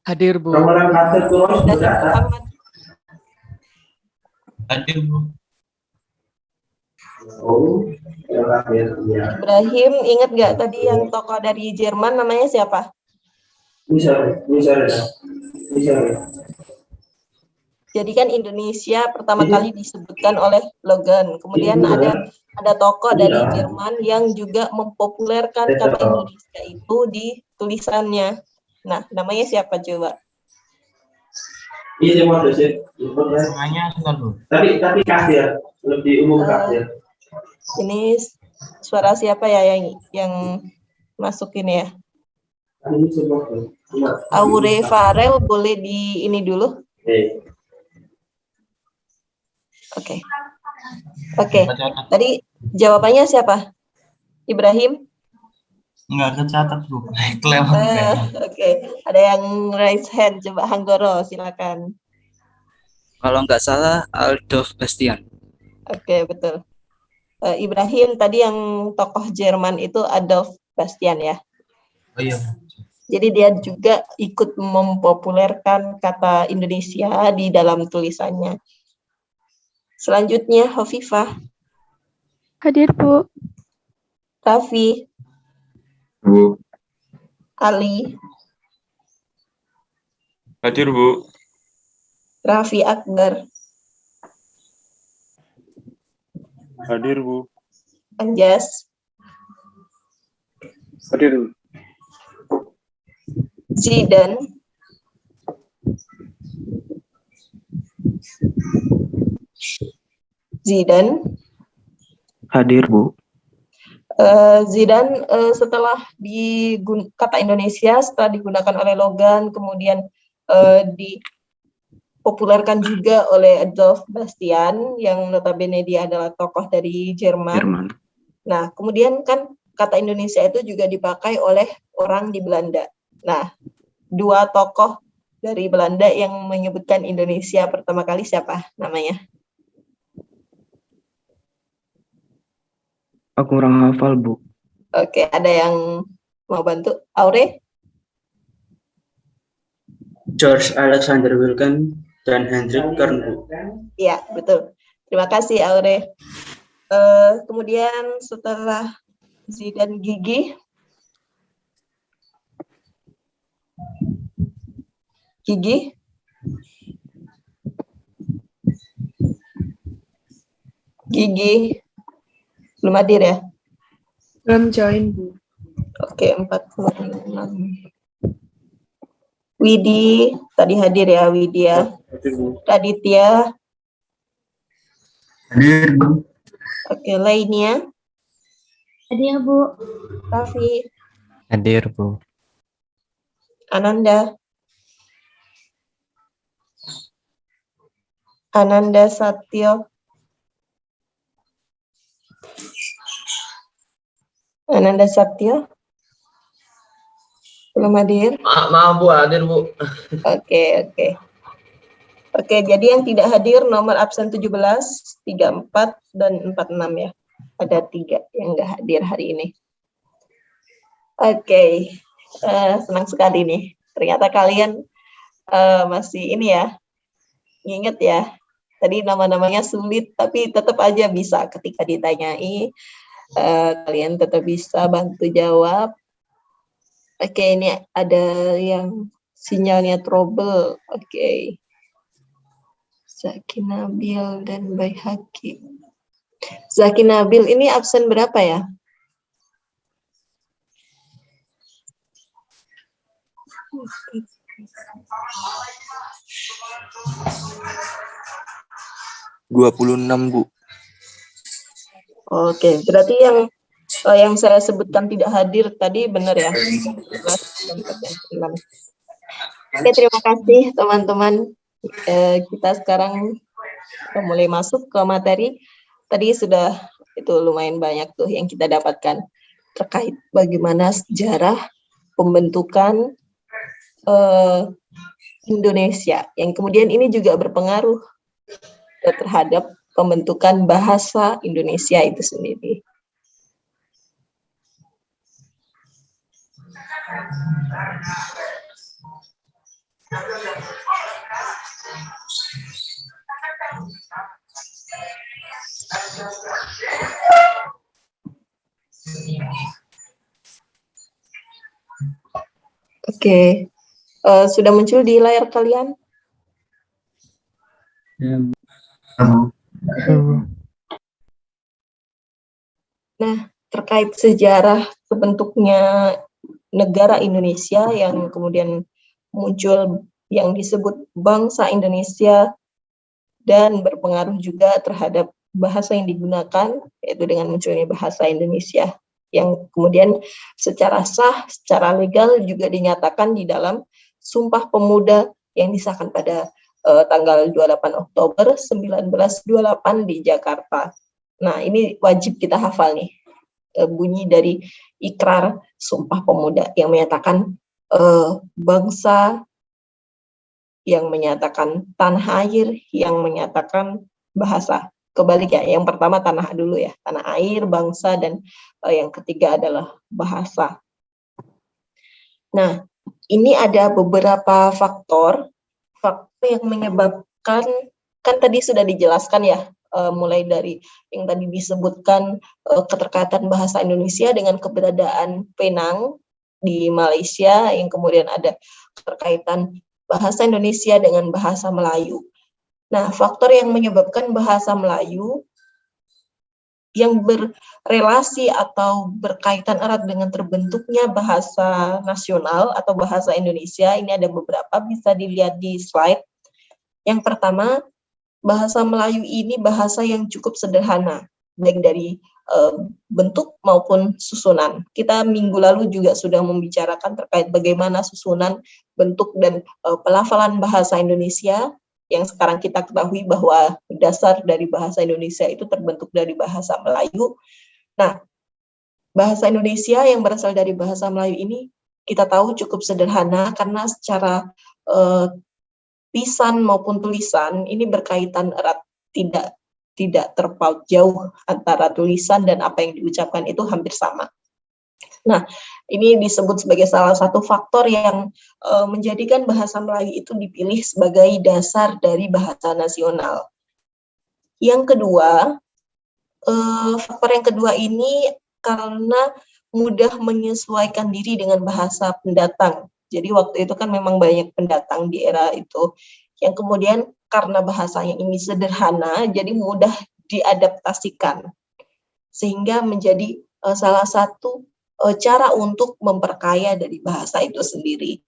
Speaker 10: Hadir, Bu.
Speaker 1: Muhammad?
Speaker 3: Hadir, Bu.
Speaker 1: Ibrahim, ingat nggak tadi yang tokoh dari Jerman namanya siapa? Jadi kan Indonesia pertama kali disebutkan oleh Logan. Kemudian ada tokoh dari Jerman yang juga mempopulerkan kata Indonesia itu di tulisannya. Nah, namanya siapa coba?
Speaker 3: Namanya Soekarno.
Speaker 11: Tapi kasir, lebih umum kasir.
Speaker 1: Ini suara siapa ya yang masuk ini ya? Aure Farel boleh di ini dulu? Oke. Tadi jawabannya siapa? Ibrahim?
Speaker 3: Enggak kecatat, Bu.
Speaker 1: Oke. Ada yang raise hand, coba Hanggoro, silakan.
Speaker 3: Kalau nggak salah Adolf Bastian.
Speaker 1: Oke, betul. Ibrahim tadi yang tokoh Jerman itu Adolf Bastian ya.
Speaker 3: Oh iya.
Speaker 1: Jadi dia juga ikut mempopulerkan kata Indonesia di dalam tulisannya. Selanjutnya Hovifah.
Speaker 8: Hadir, Bu.
Speaker 1: Raffi.
Speaker 10: Bu.
Speaker 1: Ali.
Speaker 10: Hadir, Bu.
Speaker 1: Raffi Akbar.
Speaker 10: Hadir, Bu.
Speaker 1: Anjas.
Speaker 11: Hadir.
Speaker 1: Zidan. Zidan.
Speaker 10: Hadir, Bu.
Speaker 1: Zidan setelah kata Indonesia setelah digunakan oleh Logan, kemudian dipopulerkan juga oleh Adolf Bastian yang notabene dia adalah tokoh dari Jerman. Nah, kemudian kan kata Indonesia itu juga dipakai oleh orang di Belanda. Nah, dua tokoh dari Belanda yang menyebutkan Indonesia pertama kali siapa namanya?
Speaker 10: Aku kurang hafal, Bu.
Speaker 1: Oke, ada yang mau bantu? Aure?
Speaker 10: George Alexander Wilken dan Hendrik Kern, Bu.
Speaker 1: Iya, betul. Terima kasih, Aure. Kemudian setelah Zidan Gigi. Gigi? Gigi? Belum hadir ya?
Speaker 8: Belum join, Bu.
Speaker 1: Oke, 46. Widi, tadi hadir ya, Widya. Raditya.
Speaker 3: Hadir, Bu.
Speaker 1: Oke, lainnya.
Speaker 8: Hadir, Bu.
Speaker 1: Raffi.
Speaker 3: Hadir, Bu.
Speaker 1: Ananda. Ananda Satyo. Ananda Satyo. Belum hadir?
Speaker 3: Maaf, Bu, hadir, Bu.
Speaker 1: Oke. Oke, jadi yang tidak hadir nomor absen 17, 34, dan 46 ya. Ada 3 yang nggak hadir hari ini. Oke, senang sekali nih. Ternyata kalian masih ini ya, nginget ya. Tadi nama-namanya sulit, tapi tetap aja bisa ketika ditanyai. Kalian tetap bisa bantu jawab. Oke, ini ada yang sinyalnya trouble. Oke. Zaki Nabil dan Baihaqi. Zaki Nabil ini absen berapa ya?
Speaker 10: (26), Bu.
Speaker 1: Oke, berarti yang saya sebutkan tidak hadir tadi benar ya? 11 dan 46. Oke, terima kasih teman-teman. Kita sekarang mulai masuk ke materi. Tadi sudah itu lumayan banyak tuh yang kita dapatkan terkait bagaimana sejarah pembentukan Indonesia, yang kemudian ini juga berpengaruh terhadap pembentukan bahasa Indonesia itu sendiri. Oke, sudah muncul di layar kalian? Nah, terkait sejarah terbentuknya negara Indonesia yang kemudian muncul yang disebut bangsa Indonesia dan berpengaruh juga terhadap bahasa yang digunakan, yaitu dengan munculnya bahasa Indonesia yang kemudian secara sah, secara legal juga dinyatakan di dalam Sumpah Pemuda yang disahkan pada tanggal 28 Oktober 1928 di Jakarta. Nah, ini wajib kita hafal nih, bunyi dari Ikrar Sumpah Pemuda yang menyatakan bangsa, yang menyatakan tanah air, yang menyatakan bahasa. Kebalik ya, yang pertama tanah dulu ya, tanah air, bangsa, dan yang ketiga adalah bahasa. Nah, ini ada beberapa faktor yang menyebabkan, kan tadi sudah dijelaskan ya, mulai dari yang tadi disebutkan keterkaitan bahasa Indonesia dengan keberadaan Penang di Malaysia, yang kemudian ada keterkaitan bahasa Indonesia dengan bahasa Melayu. Nah, faktor yang menyebabkan bahasa Melayu yang berrelasi atau berkaitan erat dengan terbentuknya bahasa nasional atau bahasa Indonesia, ini ada beberapa, bisa dilihat di slide. Yang pertama, bahasa Melayu ini bahasa yang cukup sederhana, baik dari bentuk maupun susunan. Kita minggu lalu juga sudah membicarakan terkait bagaimana susunan, bentuk, dan pelafalan bahasa Indonesia, yang sekarang kita ketahui bahwa dasar dari bahasa Indonesia itu terbentuk dari bahasa Melayu. Nah, bahasa Indonesia yang berasal dari bahasa Melayu ini kita tahu cukup sederhana karena secara lisan maupun tulisan ini berkaitan erat, tidak terpaut jauh antara tulisan dan apa yang diucapkan itu hampir sama. Nah, ini disebut sebagai salah satu faktor yang menjadikan bahasa Melayu itu dipilih sebagai dasar dari bahasa nasional. Yang kedua, faktor yang kedua ini karena mudah menyesuaikan diri dengan bahasa pendatang. Jadi waktu itu kan memang banyak pendatang di era itu, yang kemudian karena bahasanya ini sederhana, jadi mudah diadaptasikan, sehingga menjadi salah satu cara untuk memperkaya dari bahasa itu sendiri.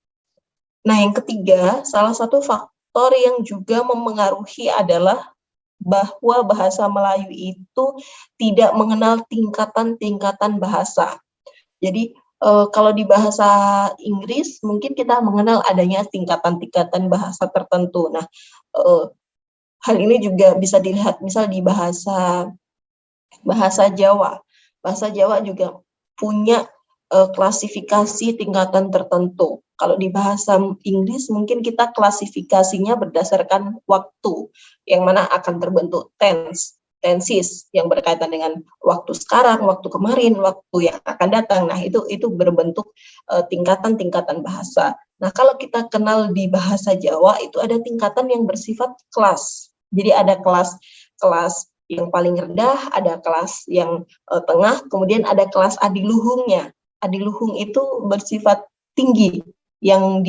Speaker 1: Nah, yang ketiga, salah satu faktor yang juga mempengaruhi adalah bahwa bahasa Melayu itu tidak mengenal tingkatan-tingkatan bahasa. Jadi, kalau di bahasa Inggris, mungkin kita mengenal adanya tingkatan-tingkatan bahasa tertentu. Nah, hal ini juga bisa dilihat misal di bahasa Jawa. Bahasa Jawa juga punya klasifikasi tingkatan tertentu. Kalau di bahasa Inggris mungkin kita klasifikasinya berdasarkan waktu, yang mana akan terbentuk tenses yang berkaitan dengan waktu sekarang, waktu kemarin, waktu yang akan datang. Nah, itu berbentuk tingkatan-tingkatan bahasa. Nah, kalau kita kenal di bahasa Jawa itu ada tingkatan yang bersifat kelas. Jadi ada kelas yang paling rendah, ada kelas yang tengah, kemudian ada kelas adiluhungnya. Adiluhung itu bersifat tinggi, yang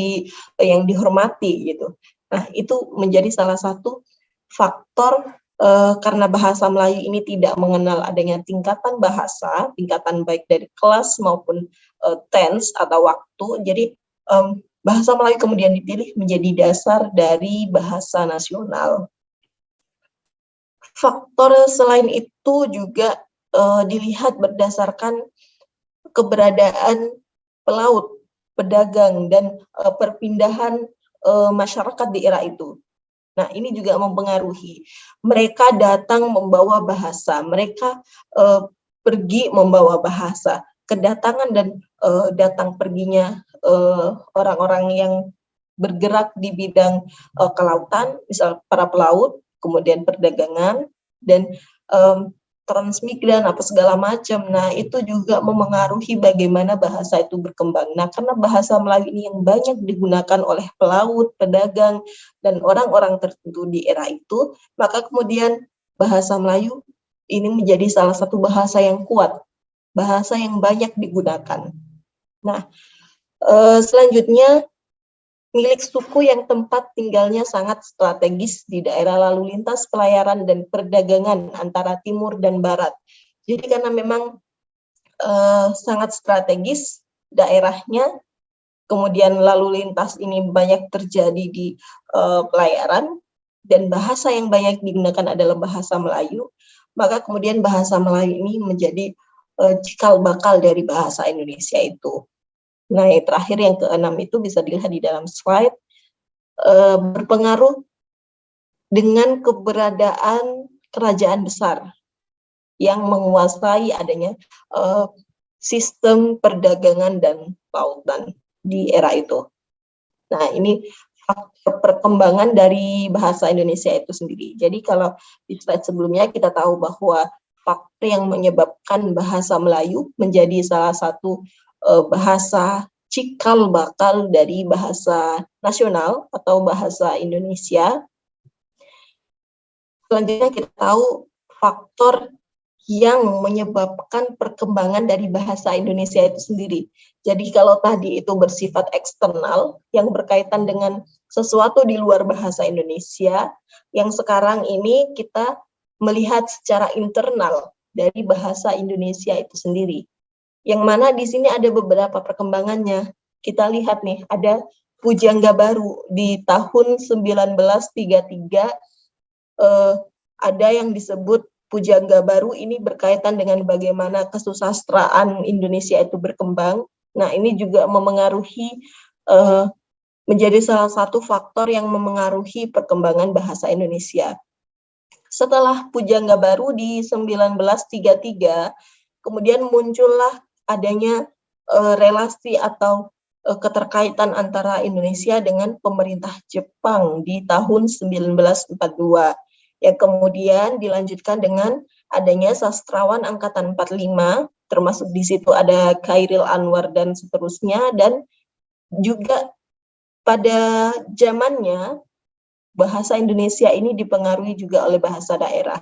Speaker 1: dihormati gitu. Nah, itu menjadi salah satu faktor karena bahasa Melayu ini tidak mengenal adanya tingkatan bahasa, tingkatan baik dari kelas maupun tense atau waktu. Jadi bahasa Melayu kemudian dipilih menjadi dasar dari bahasa nasional. Faktor selain itu juga dilihat berdasarkan keberadaan pelaut, pedagang, dan perpindahan masyarakat di era itu. Nah, ini juga mempengaruhi. Mereka datang membawa bahasa, mereka pergi membawa bahasa. Kedatangan dan datang perginya orang-orang yang bergerak di bidang kelautan, misal para pelaut, kemudian perdagangan, dan transmigran apa segala macam. Nah, itu juga memengaruhi bagaimana bahasa itu berkembang. Nah, karena bahasa Melayu ini yang banyak digunakan oleh pelaut, pedagang, dan orang-orang tertentu di era itu, maka kemudian bahasa Melayu ini menjadi salah satu bahasa yang kuat, bahasa yang banyak digunakan. Nah, selanjutnya milik suku yang tempat tinggalnya sangat strategis di daerah lalu lintas pelayaran dan perdagangan antara timur dan barat. Jadi karena memang sangat strategis daerahnya, kemudian lalu lintas ini banyak terjadi di pelayaran, dan bahasa yang banyak digunakan adalah bahasa Melayu, maka kemudian bahasa Melayu ini menjadi cikal bakal dari bahasa Indonesia itu. Nah, yang terakhir yang keenam itu bisa dilihat di dalam slide, berpengaruh dengan keberadaan kerajaan besar yang menguasai adanya sistem perdagangan dan lautan di era itu. Nah, ini faktor perkembangan dari bahasa Indonesia itu sendiri. Jadi kalau di slide sebelumnya kita tahu bahwa faktor yang menyebabkan bahasa Melayu menjadi salah satu bahasa cikal bakal dari bahasa nasional atau bahasa Indonesia. Selanjutnya kita tahu faktor yang menyebabkan perkembangan dari bahasa Indonesia itu sendiri. Jadi kalau tadi itu bersifat eksternal, yang berkaitan dengan sesuatu di luar bahasa Indonesia, yang sekarang ini kita melihat secara internal dari bahasa Indonesia itu sendiri. Yang mana di sini ada beberapa perkembangannya. Kita lihat nih, ada pujangga baru di tahun 1933, ada yang disebut pujangga baru. Ini berkaitan dengan bagaimana kesusastraan Indonesia itu berkembang. Nah, ini juga memengaruhi, menjadi salah satu faktor yang memengaruhi perkembangan bahasa Indonesia. Setelah pujangga baru di 1933, kemudian muncullah adanya relasi atau keterkaitan antara Indonesia dengan pemerintah Jepang di tahun 1942, yang kemudian dilanjutkan dengan adanya sastrawan angkatan 45, termasuk di situ ada Khairil Anwar dan seterusnya, dan juga pada zamannya bahasa Indonesia ini dipengaruhi juga oleh bahasa daerah.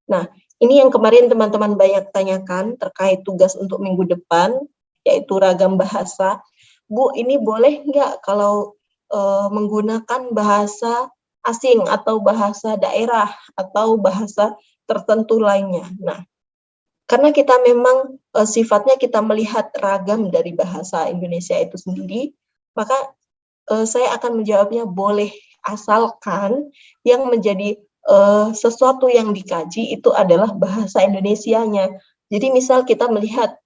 Speaker 1: Nah, ini yang kemarin teman-teman banyak tanyakan terkait tugas untuk minggu depan, yaitu ragam bahasa. Bu, ini boleh nggak kalau menggunakan bahasa asing atau bahasa daerah atau bahasa tertentu lainnya? Nah, karena kita memang sifatnya kita melihat ragam dari bahasa Indonesia itu sendiri, maka saya akan menjawabnya boleh, asalkan yang menjadi sesuatu yang dikaji itu adalah bahasa Indonesianya. Jadi misal kita melihat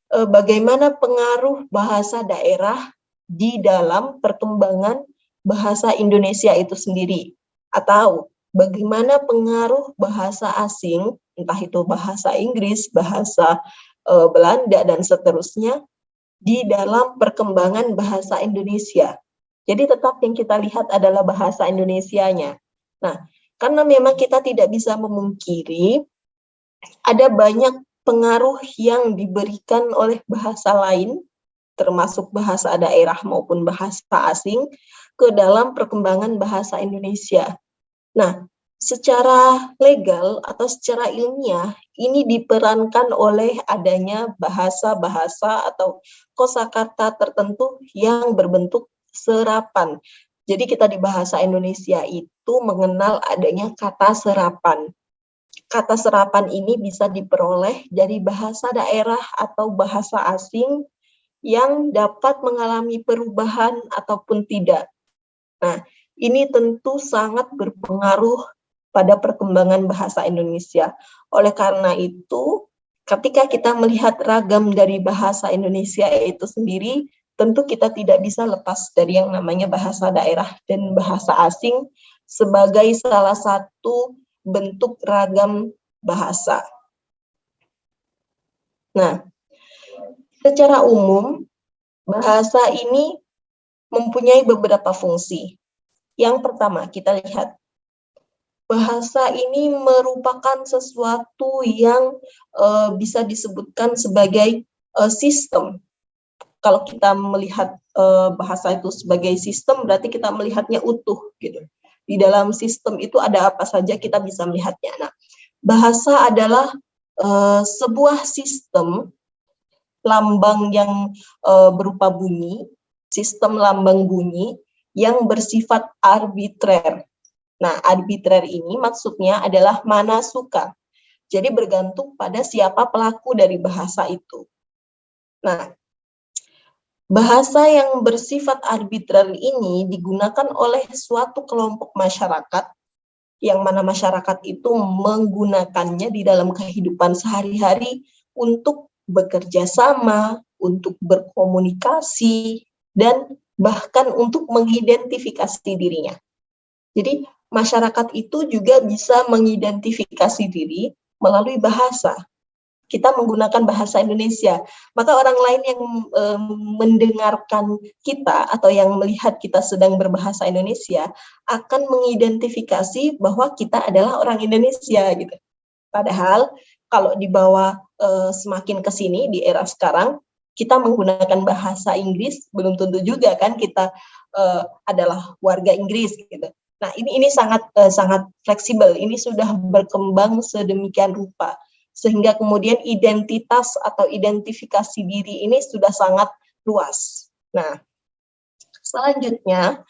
Speaker 1: bagaimana pengaruh bahasa daerah di dalam perkembangan bahasa Indonesia itu sendiri, atau bagaimana pengaruh bahasa asing, entah itu bahasa Inggris, bahasa Belanda, dan seterusnya, di dalam perkembangan bahasa Indonesia. Jadi tetap yang kita lihat adalah bahasa Indonesianya. Nah, karena memang kita tidak bisa memungkiri ada banyak pengaruh yang diberikan oleh bahasa lain, termasuk bahasa daerah maupun bahasa asing, ke dalam perkembangan bahasa Indonesia. Nah, secara legal atau secara ilmiah, ini diperankan oleh adanya bahasa-bahasa atau kosakata tertentu yang berbentuk serapan. Jadi kita di bahasa Indonesia itu mengenal adanya kata serapan. Kata serapan ini bisa diperoleh dari bahasa daerah atau bahasa asing yang dapat mengalami perubahan ataupun tidak. Nah, ini tentu sangat berpengaruh pada perkembangan bahasa Indonesia. Oleh karena itu, ketika kita melihat ragam dari bahasa Indonesia itu sendiri, tentu kita tidak bisa lepas dari yang namanya bahasa daerah dan bahasa asing sebagai salah satu bentuk ragam bahasa. Nah, secara umum, bahasa ini mempunyai beberapa fungsi. Yang pertama, kita lihat, bahasa ini merupakan sesuatu yang bisa disebutkan sebagai sistem. Kalau kita melihat bahasa itu sebagai sistem, berarti kita melihatnya utuh, gitu. Di dalam sistem itu ada apa saja, kita bisa melihatnya. Nah, bahasa adalah sebuah sistem lambang yang berupa bunyi, sistem lambang bunyi yang bersifat arbitrer. Nah, arbitrer ini maksudnya adalah mana suka. Jadi bergantung pada siapa pelaku dari bahasa itu. Nah, bahasa yang bersifat arbitrer ini digunakan oleh suatu kelompok masyarakat, yang mana masyarakat itu menggunakannya di dalam kehidupan sehari-hari untuk bekerja sama, untuk berkomunikasi, dan bahkan untuk mengidentifikasi dirinya. Jadi masyarakat itu juga bisa mengidentifikasi diri melalui bahasa. Kita menggunakan bahasa Indonesia, maka orang lain yang mendengarkan kita atau yang melihat kita sedang berbahasa Indonesia akan mengidentifikasi bahwa kita adalah orang Indonesia gitu. Padahal kalau dibawa semakin ke sini di era sekarang, kita menggunakan bahasa Inggris, belum tentu juga kan kita adalah warga Inggris gitu. Nah, ini sangat fleksibel. Ini sudah berkembang sedemikian rupa sehingga kemudian identitas atau identifikasi diri ini sudah sangat luas. Nah, selanjutnya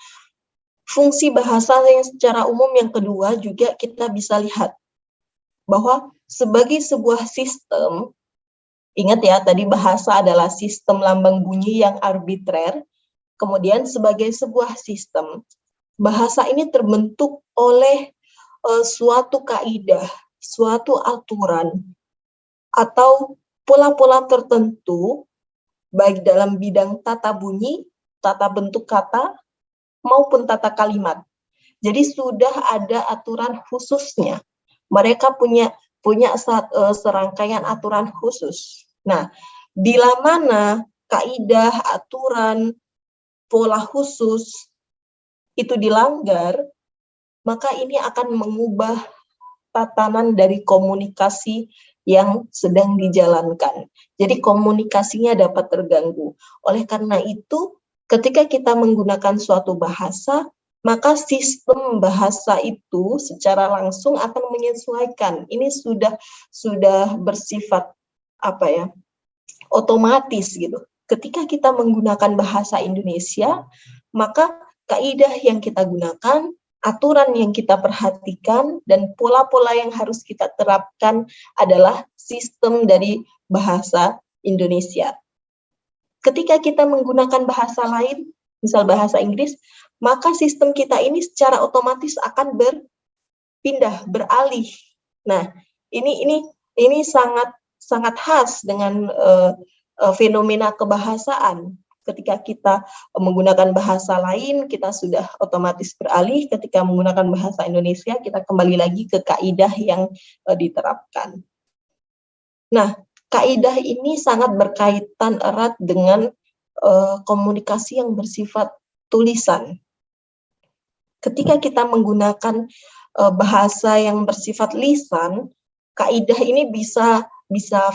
Speaker 1: fungsi bahasa yang secara umum yang kedua juga kita bisa lihat bahwa sebagai sebuah sistem, ingat ya tadi bahasa adalah sistem lambang bunyi yang arbitrer, kemudian sebagai sebuah sistem, bahasa ini terbentuk oleh suatu kaidah, suatu aturan, atau pola-pola tertentu, baik dalam bidang tata bunyi, tata bentuk kata, maupun tata kalimat. Jadi sudah ada aturan khususnya. Mereka punya serangkaian aturan khusus. Nah, bila mana kaidah, aturan, pola khusus itu dilanggar, maka ini akan mengubah tatanan dari komunikasi yang sedang dijalankan. Jadi komunikasinya dapat terganggu. Oleh karena itu, ketika kita menggunakan suatu bahasa, maka sistem bahasa itu secara langsung akan menyesuaikan. Ini sudah bersifat otomatis gitu. Ketika kita menggunakan bahasa Indonesia, maka kaidah yang kita gunakan, aturan yang kita perhatikan, dan pola-pola yang harus kita terapkan adalah sistem dari bahasa Indonesia. Ketika kita menggunakan bahasa lain, misal bahasa Inggris, maka sistem kita ini secara otomatis akan berpindah, beralih. Nah, ini sangat khas dengan fenomena kebahasaan. Ketika kita menggunakan bahasa lain, kita sudah otomatis beralih. Ketika menggunakan bahasa Indonesia, kita kembali lagi ke kaidah yang diterapkan. Nah, kaidah ini sangat berkaitan erat dengan komunikasi yang bersifat tulisan. Ketika kita menggunakan bahasa yang bersifat lisan, kaidah ini bisa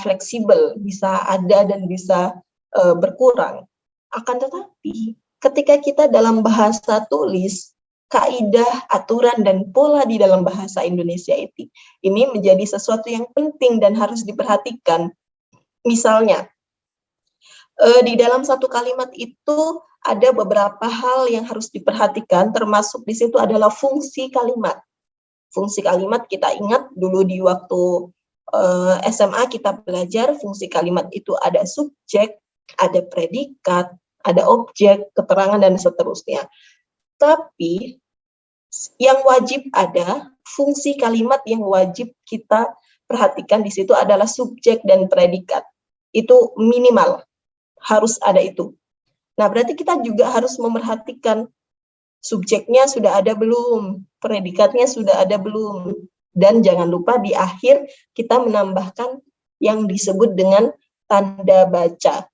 Speaker 1: fleksibel, bisa ada dan bisa berkurang. Akan tetapi, ketika kita dalam bahasa tulis, kaidah, aturan, dan pola di dalam bahasa Indonesia ini menjadi sesuatu yang penting dan harus diperhatikan. Misalnya, di dalam satu kalimat itu ada beberapa hal yang harus diperhatikan, termasuk di situ adalah fungsi kalimat. Fungsi kalimat kita ingat dulu di waktu SMA kita belajar fungsi kalimat itu ada subjek, ada predikat, ada objek, keterangan, dan seterusnya. Tapi yang wajib ada, fungsi kalimat yang wajib kita perhatikan di situ adalah subjek dan predikat. Itu minimal, harus ada itu. Nah, berarti kita juga harus memerhatikan subjeknya sudah ada belum, predikatnya sudah ada belum, dan jangan lupa di akhir kita menambahkan yang disebut dengan tanda baca.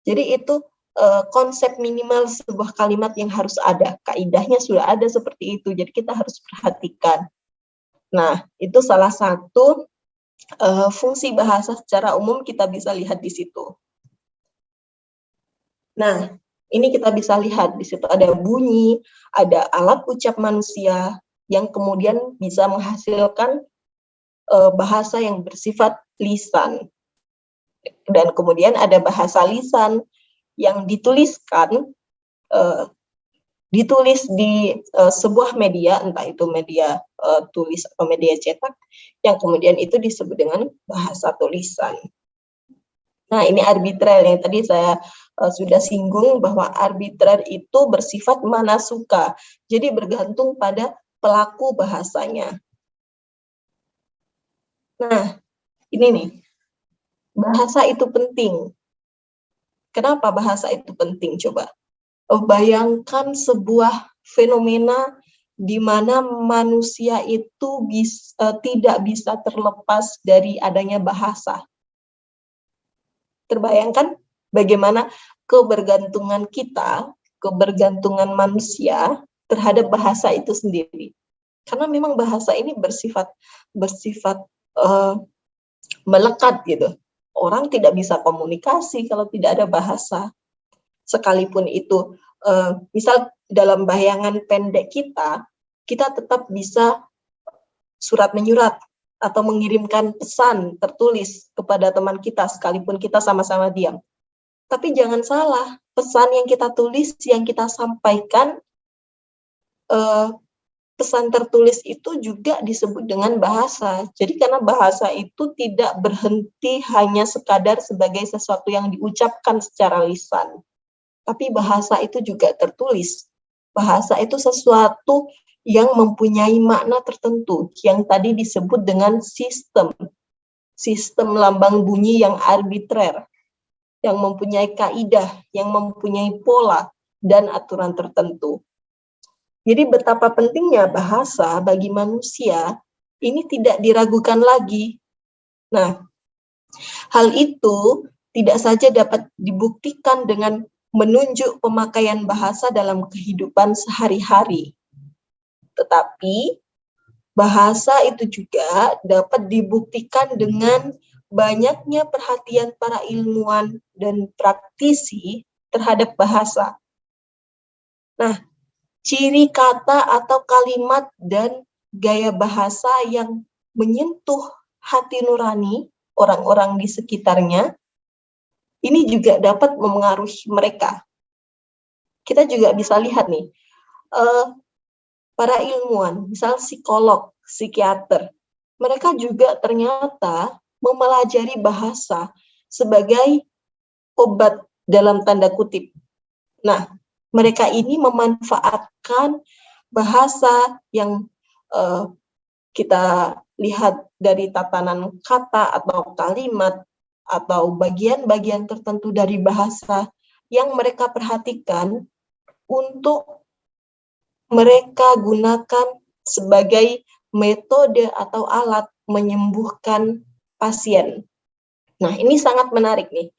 Speaker 1: Jadi itu konsep minimal sebuah kalimat yang harus ada. Kaidahnya sudah ada seperti itu, jadi kita harus perhatikan. Nah, itu salah satu fungsi bahasa secara umum kita bisa lihat di situ. Nah, ini kita bisa lihat di situ ada bunyi, ada alat ucap manusia yang kemudian bisa menghasilkan bahasa yang bersifat lisan. Dan kemudian ada bahasa lisan yang dituliskan ditulis di sebuah media, entah itu media tulis atau media cetak, yang kemudian itu disebut dengan bahasa tulisan. Nah, ini arbitrer yang tadi saya sudah singgung bahwa arbitrer itu bersifat manasuka, jadi bergantung pada pelaku bahasanya. Nah, ini nih, bahasa itu penting. Kenapa bahasa itu penting? Coba bayangkan sebuah fenomena di mana manusia itu tidak bisa terlepas dari adanya bahasa. Terbayangkan bagaimana kebergantungan kita, kebergantungan manusia terhadap bahasa itu sendiri. Karena memang bahasa ini bersifat melekat gitu. Orang tidak bisa komunikasi kalau tidak ada bahasa. Sekalipun itu, misal dalam bayangan pendek kita tetap bisa surat menyurat atau mengirimkan pesan tertulis kepada teman kita sekalipun kita sama-sama diam. Tapi jangan salah, pesan yang kita tulis, yang kita sampaikan, pesan tertulis itu juga disebut dengan bahasa. Jadi karena bahasa itu tidak berhenti hanya sekadar sebagai sesuatu yang diucapkan secara lisan. Tapi bahasa itu juga tertulis. Bahasa itu sesuatu yang mempunyai makna tertentu, yang tadi disebut dengan sistem lambang bunyi yang arbitrer, yang mempunyai kaidah, yang mempunyai pola dan aturan tertentu. Jadi betapa pentingnya bahasa bagi manusia ini tidak diragukan lagi. Nah, hal itu tidak saja dapat dibuktikan dengan menunjuk pemakaian bahasa dalam kehidupan sehari-hari, tetapi bahasa itu juga dapat dibuktikan dengan banyaknya perhatian para ilmuwan dan praktisi terhadap bahasa. Nah, ciri kata atau kalimat dan gaya bahasa yang menyentuh hati nurani orang-orang di sekitarnya, ini juga dapat memengaruhi mereka. Kita juga bisa lihat nih, para ilmuwan, misal psikolog, psikiater, mereka juga ternyata mempelajari bahasa sebagai obat dalam tanda kutip. Nah, mereka ini memanfaatkan bahasa yang kita lihat dari tatanan kata atau kalimat atau bagian-bagian tertentu dari bahasa yang mereka perhatikan untuk mereka gunakan sebagai metode atau alat menyembuhkan pasien. Nah, ini sangat menarik nih.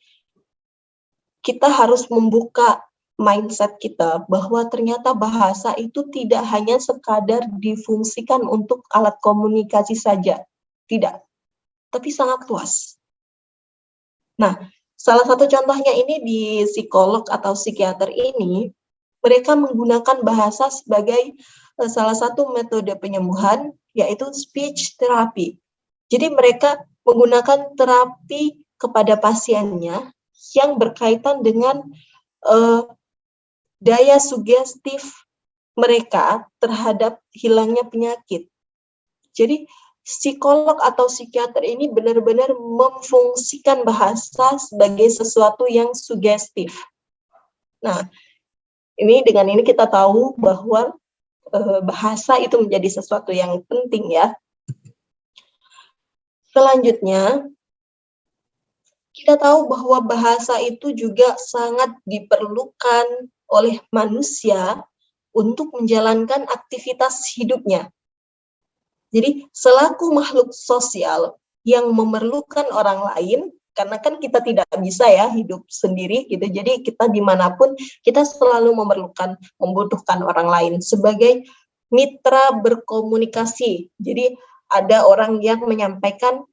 Speaker 1: Kita harus membuka mindset kita bahwa ternyata bahasa itu tidak hanya sekadar difungsikan untuk alat komunikasi saja. Tidak. Tapi sangat luas. Nah, salah satu contohnya ini di psikolog atau psikiater ini, mereka menggunakan bahasa sebagai salah satu metode penyembuhan, yaitu speech therapy. Jadi mereka menggunakan terapi kepada pasiennya yang berkaitan dengan daya sugestif mereka terhadap hilangnya penyakit. Jadi psikolog atau psikiater ini benar-benar memfungsikan bahasa sebagai sesuatu yang sugestif. Nah, dengan ini kita tahu bahwa bahasa itu menjadi sesuatu yang penting ya. Selanjutnya, kita tahu bahwa bahasa itu juga sangat diperlukan oleh manusia untuk menjalankan aktivitas hidupnya. Jadi, selaku makhluk sosial yang memerlukan orang lain, karena kan kita tidak bisa ya hidup sendiri gitu. Jadi kita dimanapun kita selalu membutuhkan orang lain sebagai mitra berkomunikasi. Jadi ada orang yang menyampaikan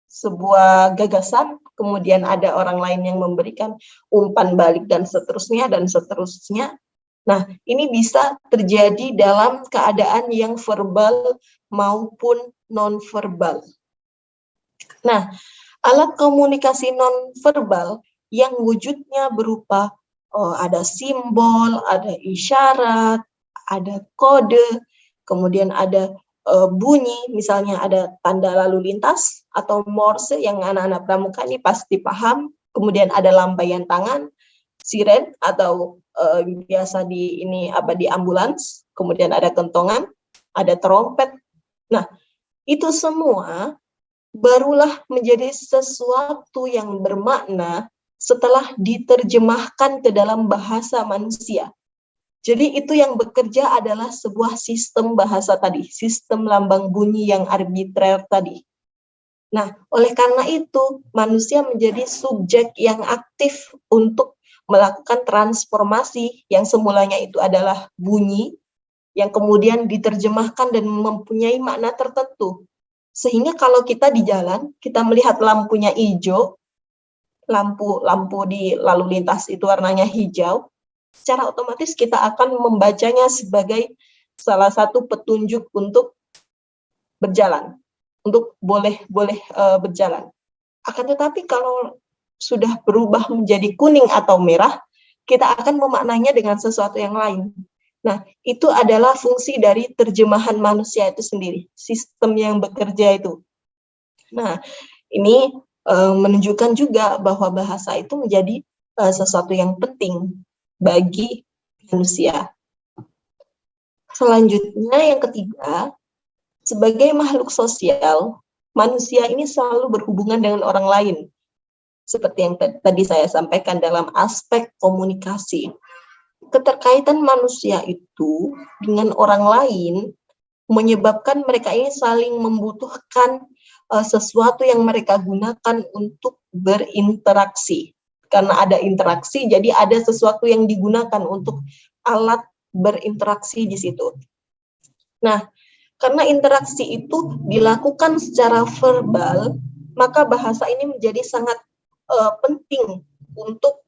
Speaker 1: sebuah gagasan, kemudian ada orang lain yang memberikan umpan balik dan seterusnya dan seterusnya. Nah, ini bisa terjadi dalam keadaan yang verbal maupun non-verbal. Nah, alat komunikasi non-verbal yang wujudnya berupa ada simbol, ada isyarat, ada kode, kemudian ada bunyi, misalnya ada tanda lalu lintas atau Morse yang anak-anak pramuka ini pasti paham, kemudian ada lambaian tangan, siren atau biasa di ambulans, kemudian ada kentongan, ada trompet. Nah, itu semua barulah menjadi sesuatu yang bermakna setelah diterjemahkan ke dalam bahasa manusia. Jadi itu yang bekerja adalah sebuah sistem bahasa tadi, sistem lambang bunyi yang arbitrer tadi. Nah, oleh karena itu, manusia menjadi subjek yang aktif untuk melakukan transformasi yang semulanya itu adalah bunyi, yang kemudian diterjemahkan dan mempunyai makna tertentu. Sehingga kalau kita di jalan, kita melihat lampunya hijau, lampu di lalu lintas itu warnanya hijau, secara otomatis kita akan membacanya sebagai salah satu petunjuk untuk berjalan, untuk boleh berjalan. Akan tetapi kalau sudah berubah menjadi kuning atau merah, kita akan memaknainya dengan sesuatu yang lain. Nah, itu adalah fungsi dari terjemahan manusia itu sendiri, sistem yang bekerja itu. Nah, ini menunjukkan juga bahwa bahasa itu menjadi sesuatu yang penting bagi manusia. Selanjutnya yang ketiga, sebagai makhluk sosial, manusia ini selalu berhubungan dengan orang lain. Seperti yang tadi saya sampaikan dalam aspek komunikasi. Keterkaitan manusia itu dengan orang lain menyebabkan mereka ini saling membutuhkan sesuatu yang mereka gunakan untuk berinteraksi. Karena ada interaksi, jadi ada sesuatu yang digunakan untuk alat berinteraksi di situ. Nah, karena interaksi itu dilakukan secara verbal, maka bahasa ini menjadi sangat penting untuk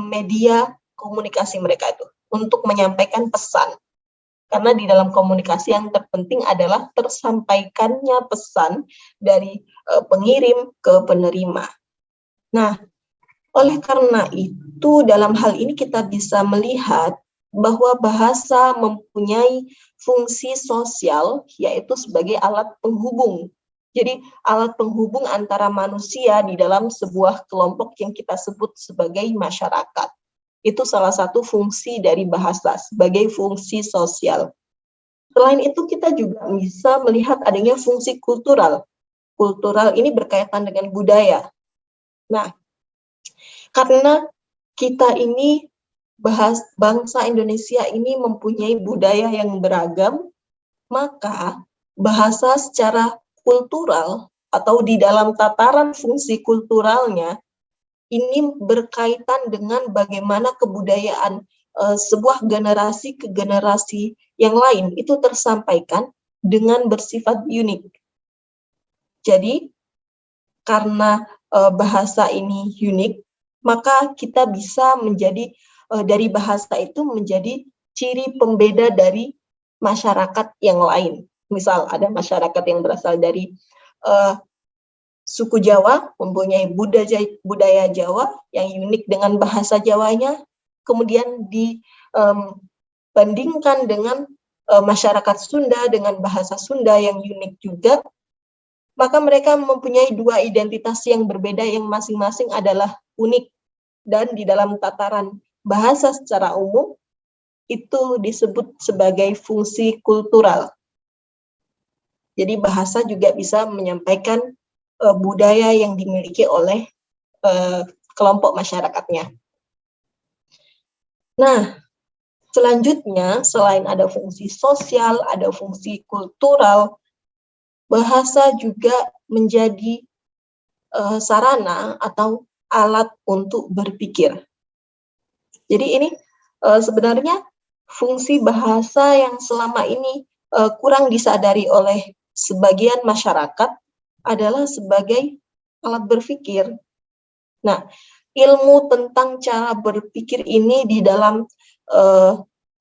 Speaker 1: media komunikasi mereka itu, untuk menyampaikan pesan. Karena di dalam komunikasi yang terpenting adalah tersampaikannya pesan dari pengirim ke penerima. Nah, oleh karena itu, dalam hal ini kita bisa melihat bahwa bahasa mempunyai fungsi sosial, yaitu sebagai alat penghubung. Jadi, alat penghubung antara manusia di dalam sebuah kelompok yang kita sebut sebagai masyarakat. Itu salah satu fungsi dari bahasa, sebagai fungsi sosial. Selain itu, kita juga bisa melihat adanya fungsi kultural. Kultural ini berkaitan dengan budaya. Nah, karena kita ini bangsa Indonesia ini mempunyai budaya yang beragam, maka bahasa secara kultural atau di dalam tataran fungsi kulturalnya ini berkaitan dengan bagaimana kebudayaan sebuah generasi ke generasi yang lain itu tersampaikan dengan bersifat unik. Jadi karena bahasa ini unik, maka kita bisa menjadi dari bahasa itu menjadi ciri pembeda dari masyarakat yang lain. Misal ada masyarakat yang berasal dari suku Jawa, mempunyai budaya Jawa yang unik dengan bahasa Jawanya, kemudian dibandingkan dengan masyarakat Sunda dengan bahasa Sunda yang unik juga, maka mereka mempunyai dua identitas yang berbeda yang masing-masing adalah unik. Dan di dalam tataran bahasa secara umum, itu disebut sebagai fungsi kultural. Jadi bahasa juga bisa menyampaikan budaya yang dimiliki oleh kelompok masyarakatnya. Nah, selanjutnya, selain ada fungsi sosial, ada fungsi kultural, bahasa juga menjadi sarana atau alat untuk berpikir. Jadi ini sebenarnya fungsi bahasa yang selama ini kurang disadari oleh sebagian masyarakat adalah sebagai alat berpikir. Nah, ilmu tentang cara berpikir ini di dalam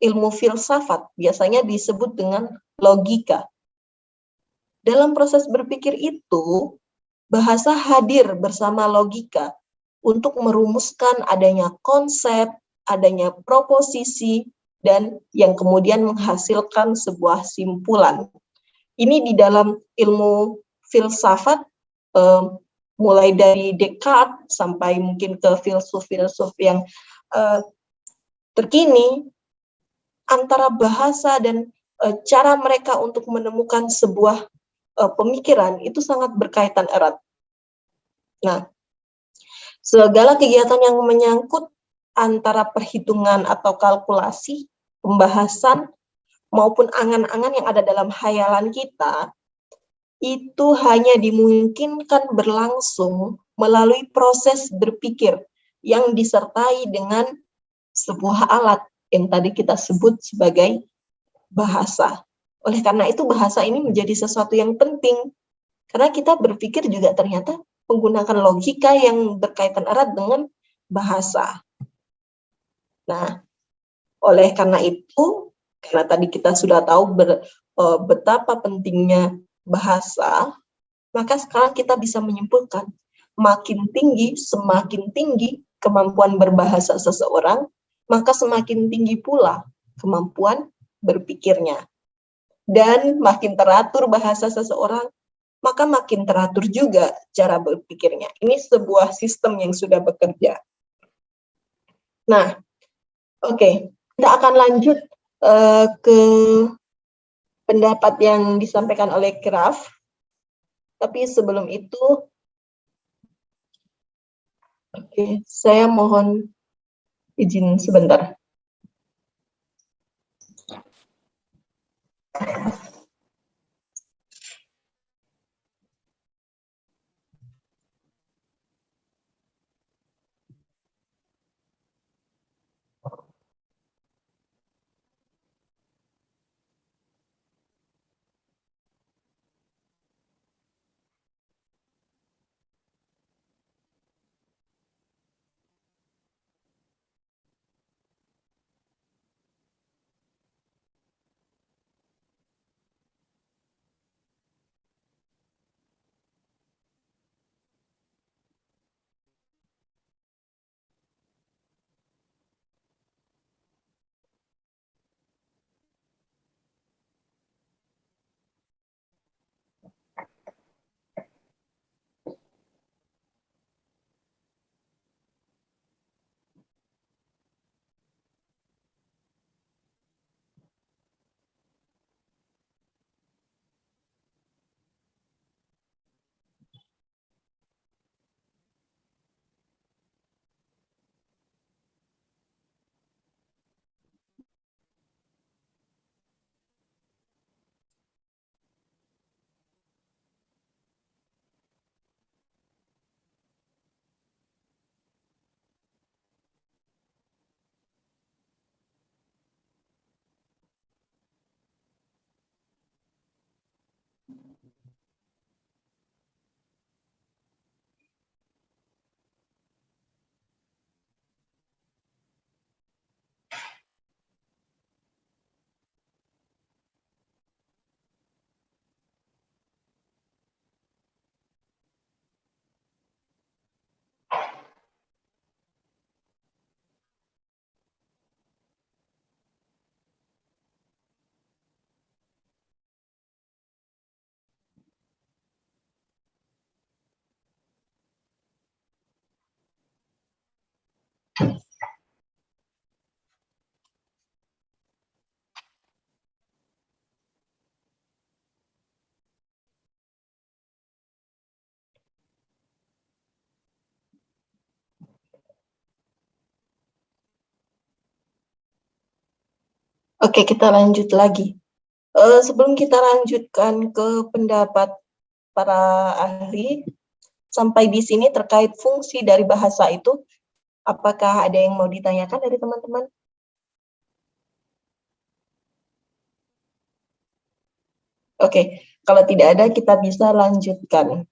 Speaker 1: ilmu filsafat biasanya disebut dengan logika. Dalam proses berpikir itu, bahasa hadir bersama logika untuk merumuskan adanya konsep, adanya proposisi, dan yang kemudian menghasilkan sebuah simpulan. Ini di dalam ilmu filsafat, mulai dari Descartes sampai mungkin ke filsuf-filsuf yang terkini, antara bahasa dan cara mereka untuk menemukan sebuah pemikiran itu sangat berkaitan erat. Nah, segala kegiatan yang menyangkut antara perhitungan atau kalkulasi, pembahasan, maupun angan-angan yang ada dalam hayalan kita, itu hanya dimungkinkan berlangsung melalui proses berpikir yang disertai dengan sebuah alat yang tadi kita sebut sebagai bahasa. Oleh karena itu bahasa ini menjadi sesuatu yang penting, karena kita berpikir juga ternyata menggunakan logika yang berkaitan erat dengan bahasa. Nah, oleh karena itu, karena tadi kita sudah tahu betapa pentingnya bahasa, maka sekarang kita bisa menyimpulkan makin tinggi, semakin tinggi kemampuan berbahasa seseorang, maka semakin tinggi pula kemampuan berpikirnya. Dan makin teratur bahasa seseorang, maka makin teratur juga cara berpikirnya. Ini sebuah sistem yang sudah bekerja. Nah, oke, kita akan lanjut ke pendapat yang disampaikan oleh Graf. Tapi sebelum itu, saya mohon izin sebentar. Oke, kita lanjut lagi. Sebelum kita lanjutkan ke pendapat para ahli, sampai di sini terkait fungsi dari bahasa itu, apakah ada yang mau ditanyakan dari teman-teman? Oke, kalau tidak ada, kita bisa lanjutkan.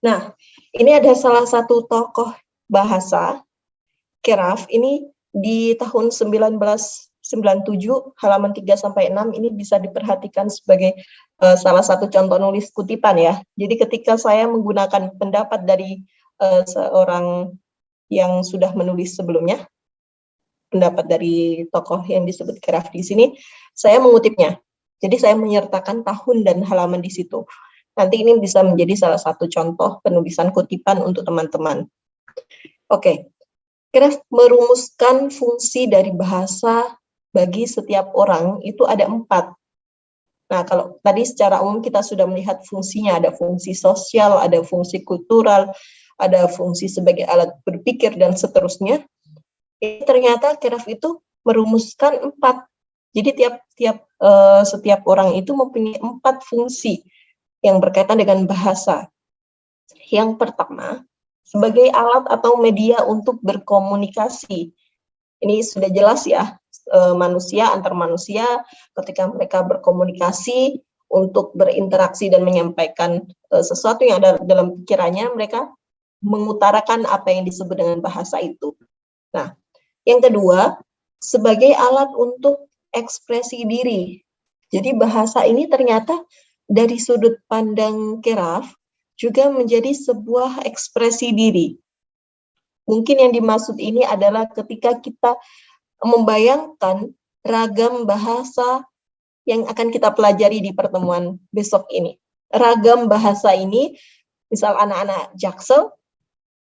Speaker 1: Nah, ini ada salah satu tokoh bahasa, Graf, ini di tahun 1910 97 halaman 3 sampai 6 ini bisa diperhatikan sebagai salah satu contoh nulis kutipan ya. Jadi ketika saya menggunakan pendapat dari seorang yang sudah menulis sebelumnya, pendapat dari tokoh yang disebut Keraf di sini, saya mengutipnya. Jadi saya menyertakan tahun dan halaman di situ. Nanti ini bisa menjadi salah satu contoh penulisan kutipan untuk teman-teman. Oke, Keraf merumuskan fungsi dari bahasa bagi setiap orang itu ada 4. Nah, kalau tadi secara umum kita sudah melihat fungsinya, ada fungsi sosial, ada fungsi kultural, ada fungsi sebagai alat berpikir, dan seterusnya. Ternyata Keraf itu merumuskan 4. Jadi setiap orang itu mempunyai 4 fungsi yang berkaitan dengan bahasa. Yang pertama, sebagai alat atau media untuk berkomunikasi. Ini sudah jelas ya, manusia antar manusia ketika mereka berkomunikasi untuk berinteraksi dan menyampaikan sesuatu yang ada dalam pikirannya, mereka mengutarakan apa yang disebut dengan bahasa itu. Nah, yang kedua, sebagai alat untuk ekspresi diri. Jadi bahasa ini ternyata dari sudut pandang Keraf juga menjadi sebuah ekspresi diri. Mungkin yang dimaksud ini adalah ketika kita membayangkan ragam bahasa yang akan kita pelajari di pertemuan besok ini. Ragam bahasa ini, misal anak-anak Jaksel,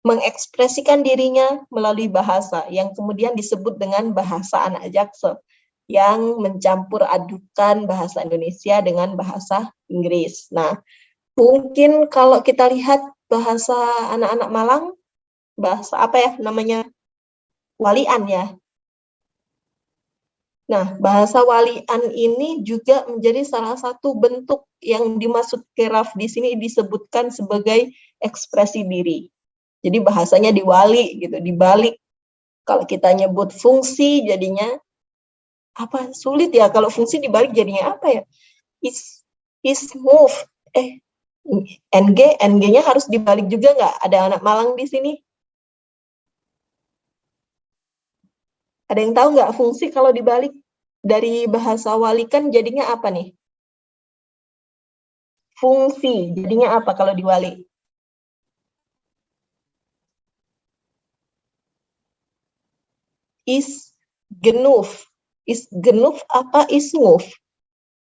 Speaker 1: mengekspresikan dirinya melalui bahasa yang kemudian disebut dengan bahasa anak Jaksel, yang mencampur adukan bahasa Indonesia dengan bahasa Inggris. Nah, mungkin kalau kita lihat bahasa anak-anak Malang, bahasa apa ya namanya? Walian ya. Nah, bahasa walian ini juga menjadi salah satu bentuk yang dimaksud Keraf di sini disebutkan sebagai ekspresi diri. Jadi bahasanya diwali gitu, dibalik. Kalau kita nyebut fungsi jadinya apa? Sulit ya kalau fungsi dibalik jadinya apa ya? Is move. NG-nya harus dibalik juga nggak? Ada anak Malang di sini? Ada yang tahu nggak fungsi kalau dibalik dari bahasa wali kan jadinya apa nih? Fungsi jadinya apa kalau diwali? Is genuf. Is genuf apa is move?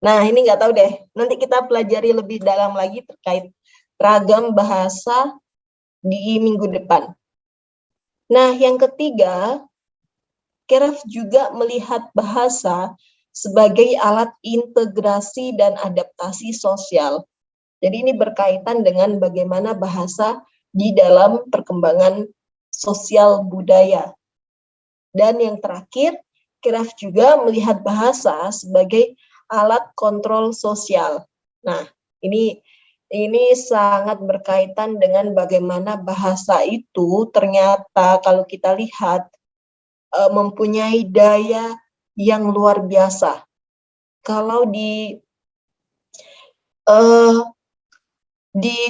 Speaker 1: Nah, ini nggak tahu deh. Nanti kita pelajari lebih dalam lagi terkait ragam bahasa di minggu depan. Nah, yang ketiga, Keraf juga melihat bahasa sebagai alat integrasi dan adaptasi sosial. Jadi ini berkaitan dengan bagaimana bahasa di dalam perkembangan sosial budaya. Dan yang terakhir, Keraf juga melihat bahasa sebagai alat kontrol sosial. Nah, ini sangat berkaitan dengan bagaimana bahasa itu ternyata kalau kita lihat mempunyai daya yang luar biasa. Kalau di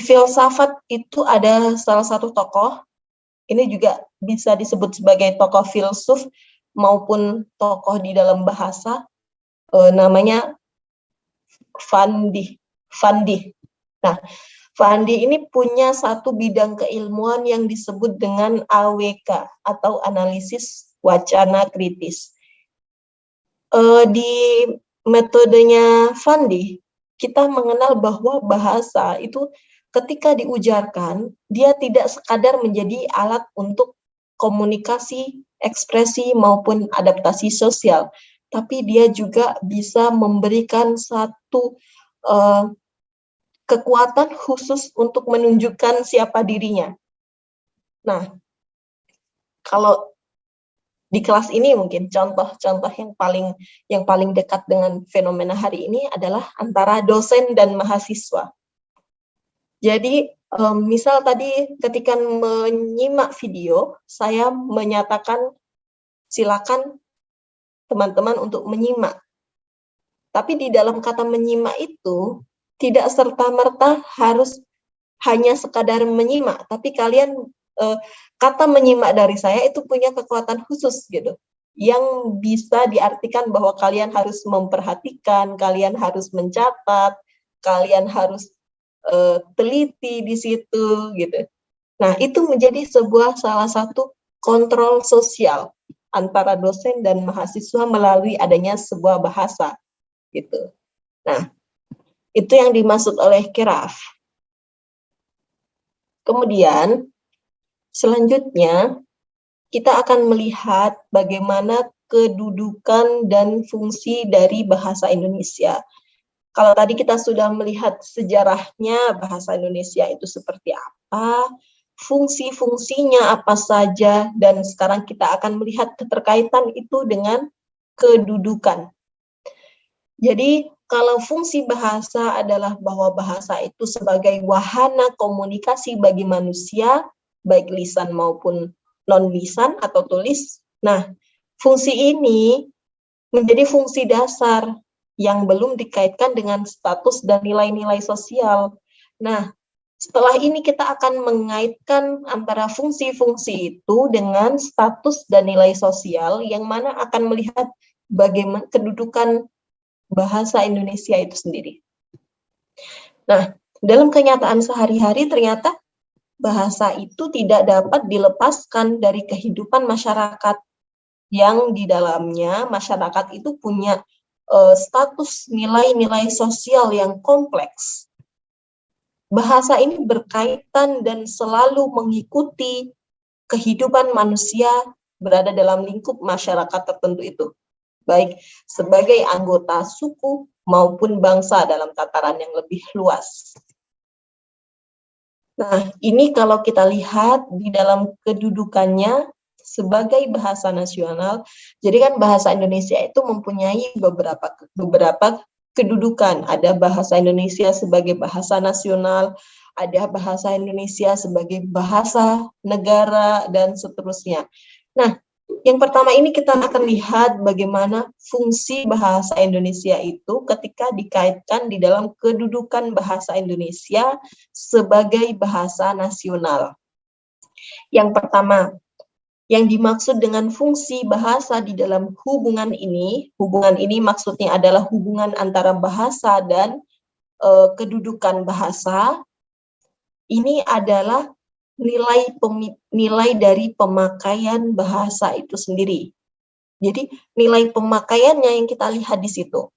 Speaker 1: filsafat itu ada salah satu tokoh, ini juga bisa disebut sebagai tokoh filsuf maupun tokoh di dalam bahasa, namanya Fandi. Nah, Fandi ini punya satu bidang keilmuan yang disebut dengan AWK atau analisis wacana kritis. Di metodenya Fandi, kita mengenal bahwa bahasa itu ketika diujarkan, dia tidak sekadar menjadi alat untuk komunikasi, ekspresi, maupun adaptasi sosial, tapi dia juga bisa memberikan satu kekuatan khusus untuk menunjukkan siapa dirinya. Nah, kalau di kelas ini mungkin contoh-contoh yang paling dekat dengan fenomena hari ini adalah antara dosen dan mahasiswa. Jadi misal tadi ketika menyimak video, saya menyatakan silakan teman-teman untuk menyimak. Tapi di dalam kata menyimak itu tidak serta-merta harus hanya sekadar menyimak, tapi kalian kata menyimak dari saya itu punya kekuatan khusus gitu. yang bisa diartikan bahwa kalian harus memperhatikan, kalian harus mencatat, kalian harus teliti di situ gitu. Nah, itu menjadi salah satu kontrol sosial antara dosen dan mahasiswa melalui adanya sebuah bahasa gitu. Nah, itu yang dimaksud oleh Kiraf. Kemudian selanjutnya kita akan melihat bagaimana kedudukan dan fungsi dari bahasa Indonesia. Kalau tadi kita sudah melihat sejarahnya bahasa Indonesia itu seperti apa, fungsi-fungsinya apa saja, dan sekarang kita akan melihat keterkaitan itu dengan kedudukan. Jadi kalau fungsi bahasa adalah bahwa bahasa itu sebagai wahana komunikasi bagi manusia, baik lisan maupun non-lisan atau tulis. Nah, fungsi ini menjadi fungsi dasar yang belum dikaitkan dengan status dan nilai-nilai sosial. Nah, setelah ini kita akan mengaitkan antara fungsi-fungsi itu dengan status dan nilai sosial yang mana akan melihat bagaimana kedudukan bahasa Indonesia itu sendiri. Nah, dalam kenyataan sehari-hari ternyata bahasa itu tidak dapat dilepaskan dari kehidupan masyarakat yang di dalamnya masyarakat itu punya status nilai-nilai sosial yang kompleks. Bahasa ini berkaitan dan selalu mengikuti kehidupan manusia berada dalam lingkup masyarakat tertentu itu, baik sebagai anggota suku maupun bangsa dalam tataran yang lebih luas. Nah, ini kalau kita lihat di dalam kedudukannya sebagai bahasa nasional, jadi kan bahasa Indonesia itu mempunyai beberapa kedudukan. Ada bahasa Indonesia sebagai bahasa nasional, ada bahasa Indonesia sebagai bahasa negara, dan seterusnya. Nah, yang pertama ini kita akan lihat bagaimana fungsi bahasa Indonesia itu ketika dikaitkan di dalam kedudukan bahasa Indonesia sebagai bahasa nasional. Yang pertama, yang dimaksud dengan fungsi bahasa di dalam hubungan ini maksudnya adalah hubungan antara bahasa dan kedudukan bahasa. Ini adalah nilai dari pemakaian bahasa itu sendiri. Jadi nilai pemakaiannya yang kita lihat di situ.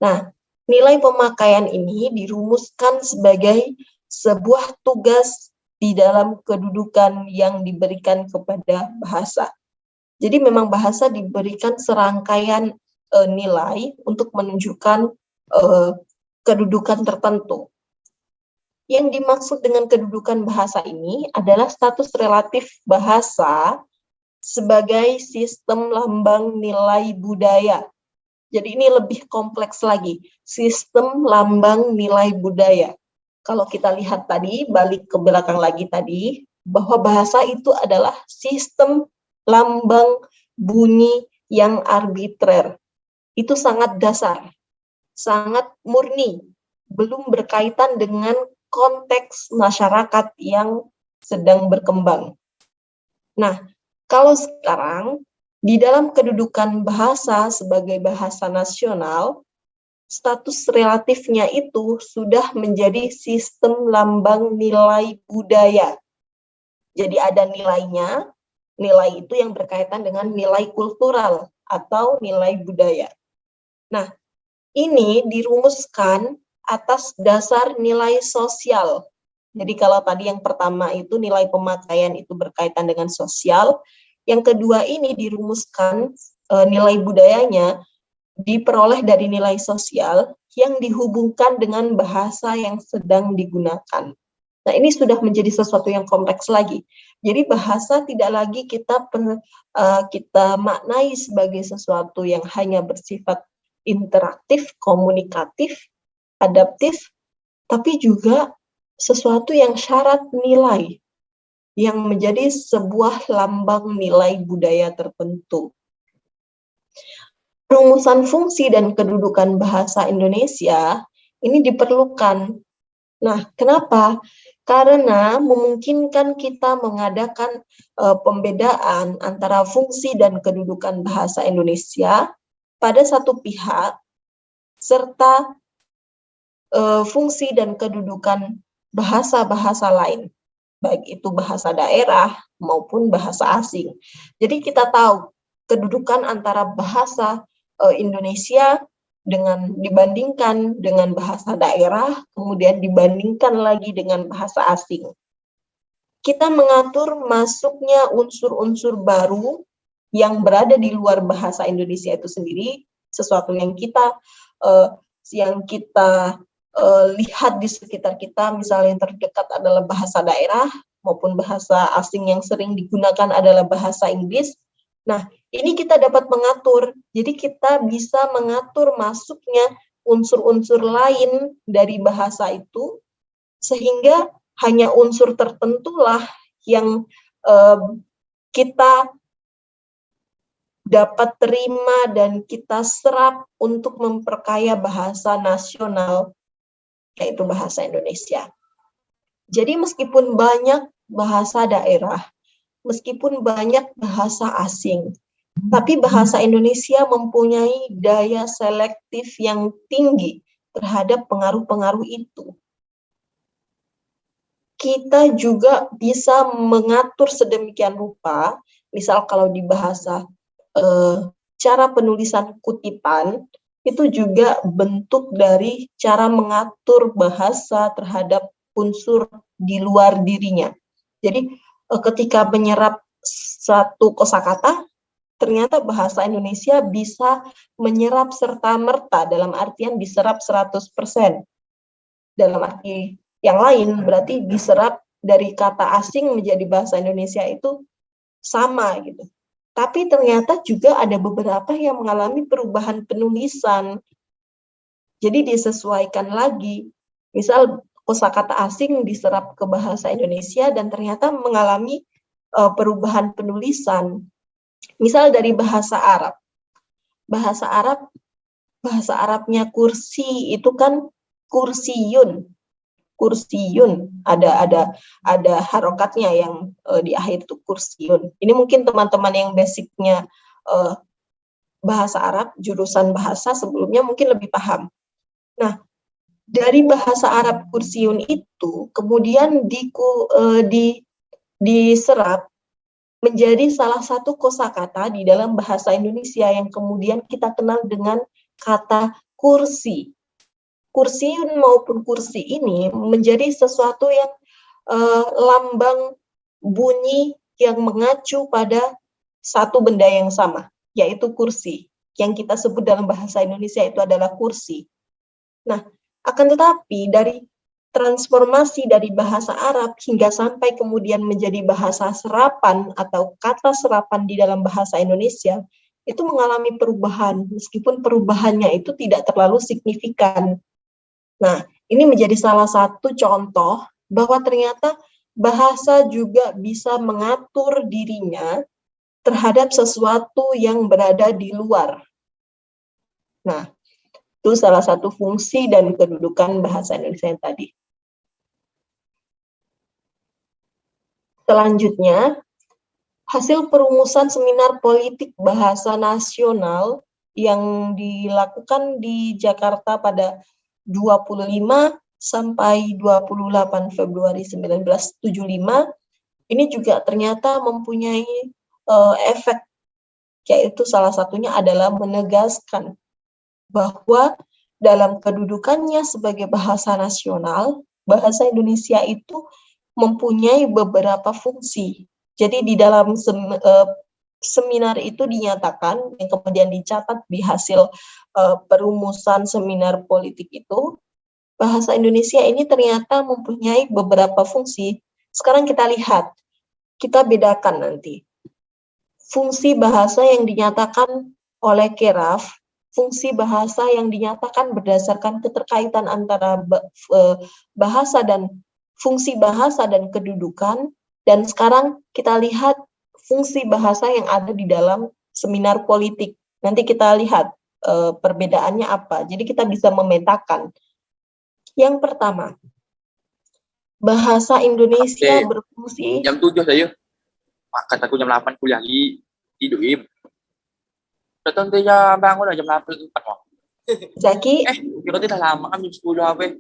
Speaker 1: Nah, nilai pemakaian ini dirumuskan sebagai sebuah tugas di dalam kedudukan yang diberikan kepada bahasa. Jadi memang bahasa diberikan serangkaian nilai untuk menunjukkan kedudukan tertentu. Yang dimaksud dengan kedudukan bahasa ini adalah status relatif bahasa sebagai sistem lambang nilai budaya. Jadi ini lebih kompleks lagi, sistem lambang nilai budaya. Kalau kita lihat tadi, balik ke belakang lagi tadi, bahwa bahasa itu adalah sistem lambang bunyi yang arbitrer. Itu sangat dasar, sangat murni, belum berkaitan dengan konteks masyarakat yang sedang berkembang. Nah, kalau sekarang di dalam kedudukan bahasa sebagai bahasa nasional, status relatifnya itu sudah menjadi sistem lambang nilai budaya. Jadi ada nilainya, nilai itu yang berkaitan dengan nilai kultural atau nilai budaya. Nah, ini dirumuskan atas dasar nilai sosial. Jadi kalau tadi yang pertama itu nilai pemakaian itu berkaitan dengan sosial, yang kedua ini dirumuskan nilai budayanya diperoleh dari nilai sosial yang dihubungkan dengan bahasa yang sedang digunakan. Nah, ini sudah menjadi sesuatu yang kompleks lagi. Jadi bahasa tidak lagi kita maknai sebagai sesuatu yang hanya bersifat interaktif, komunikatif, adaptif, tapi juga sesuatu yang syarat nilai, yang menjadi sebuah lambang nilai budaya tertentu. Rumusan fungsi dan kedudukan bahasa Indonesia ini diperlukan Nah, kenapa? Karena memungkinkan kita mengadakan pembedaan antara fungsi dan kedudukan bahasa Indonesia pada satu pihak, serta fungsi dan kedudukan bahasa-bahasa lain, baik itu bahasa daerah maupun bahasa asing. Jadi kita tahu kedudukan antara bahasa Indonesia dibandingkan dengan bahasa daerah, kemudian dibandingkan lagi dengan bahasa asing. Kita mengatur masuknya unsur-unsur baru yang berada di luar bahasa Indonesia itu sendiri, sesuatu yang kita lihat di sekitar kita, misalnya yang terdekat adalah bahasa daerah maupun bahasa asing yang sering digunakan adalah bahasa Inggris. Nah, ini kita dapat mengatur. Jadi kita bisa mengatur masuknya unsur-unsur lain dari bahasa itu, sehingga hanya unsur tertentulah yang kita dapat terima dan kita serap untuk memperkaya bahasa nasional, yaitu bahasa Indonesia. Jadi meskipun banyak bahasa daerah, meskipun banyak bahasa asing, tapi bahasa Indonesia mempunyai daya selektif yang tinggi terhadap pengaruh-pengaruh itu. Kita juga bisa mengatur sedemikian rupa, misal kalau di bahasa cara penulisan kutipan, itu juga bentuk dari cara mengatur bahasa terhadap unsur di luar dirinya. Jadi ketika menyerap satu kosakata, ternyata bahasa Indonesia bisa menyerap serta-merta, dalam artian diserap 100%. Dalam arti yang lain, berarti diserap dari kata asing menjadi bahasa Indonesia itu sama gitu. Tapi ternyata juga ada beberapa yang mengalami perubahan penulisan. Jadi disesuaikan lagi. Misal kosakata asing diserap ke bahasa Indonesia dan ternyata mengalami perubahan penulisan. Misal dari bahasa Arab. Bahasa Arabnya kursi itu kan kursiyun. Kursiyun, ada harokatnya yang di akhir itu kursiyun. Ini mungkin teman-teman yang basicnya bahasa Arab, jurusan bahasa sebelumnya mungkin lebih paham. Nah, dari bahasa Arab kursiyun itu kemudian diserap menjadi salah satu kosakata di dalam bahasa Indonesia yang kemudian kita kenal dengan kata kursi. Kursiyun maupun kursi ini menjadi sesuatu yang lambang bunyi yang mengacu pada satu benda yang sama, yaitu kursi. Yang kita sebut dalam bahasa Indonesia itu adalah kursi. Nah, akan tetapi dari transformasi dari bahasa Arab hingga sampai kemudian menjadi bahasa serapan atau kata serapan di dalam bahasa Indonesia, itu mengalami perubahan, meskipun perubahannya itu tidak terlalu signifikan. Nah, ini menjadi salah satu contoh bahwa ternyata bahasa juga bisa mengatur dirinya terhadap sesuatu yang berada di luar. Nah, itu salah satu fungsi dan kedudukan bahasa Indonesia yang tadi. Selanjutnya, hasil perumusan seminar politik bahasa nasional yang dilakukan di Jakarta pada 25 sampai 28 Februari 1975, ini juga ternyata mempunyai efek, yaitu salah satunya adalah menegaskan bahwa dalam kedudukannya sebagai bahasa nasional, bahasa Indonesia itu mempunyai beberapa fungsi. Jadi di dalam seminar itu dinyatakan, yang kemudian dicatat di hasil perumusan seminar politik itu, bahasa Indonesia ini ternyata mempunyai beberapa fungsi. Sekarang kita lihat, kita bedakan nanti. Fungsi bahasa yang dinyatakan oleh Keraf, fungsi bahasa yang dinyatakan berdasarkan keterkaitan antara bahasa dan fungsi bahasa dan kedudukan, dan sekarang kita lihat fungsi bahasa yang ada di dalam seminar politik. Nanti kita lihat perbedaannya apa. Jadi kita bisa memetakan. Yang pertama, Bahasa Indonesia
Speaker 12: Oke.
Speaker 1: berfungsi.
Speaker 12: Jam 7 saya. Makan aku jam 8 kuliah lagi. Tidurin. Datang dia bangun jam 8 4 kok.
Speaker 1: Zaki,
Speaker 12: Kira dah lama kan jam 10 apa.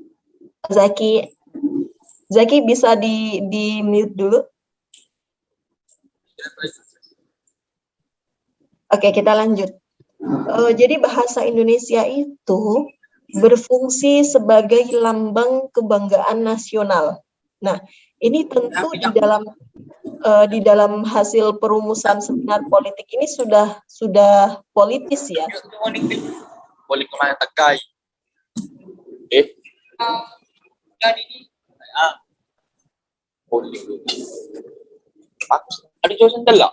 Speaker 1: Zaki bisa di mute dulu. Oke, kita lanjut. Jadi bahasa Indonesia itu berfungsi sebagai lambang kebanggaan nasional. Nah, ini tentu di dalam hasil perumusan seminar politik ini sudah politis ya.
Speaker 12: Boleh kemana tekai. Boleh. Ada jual sandal lah.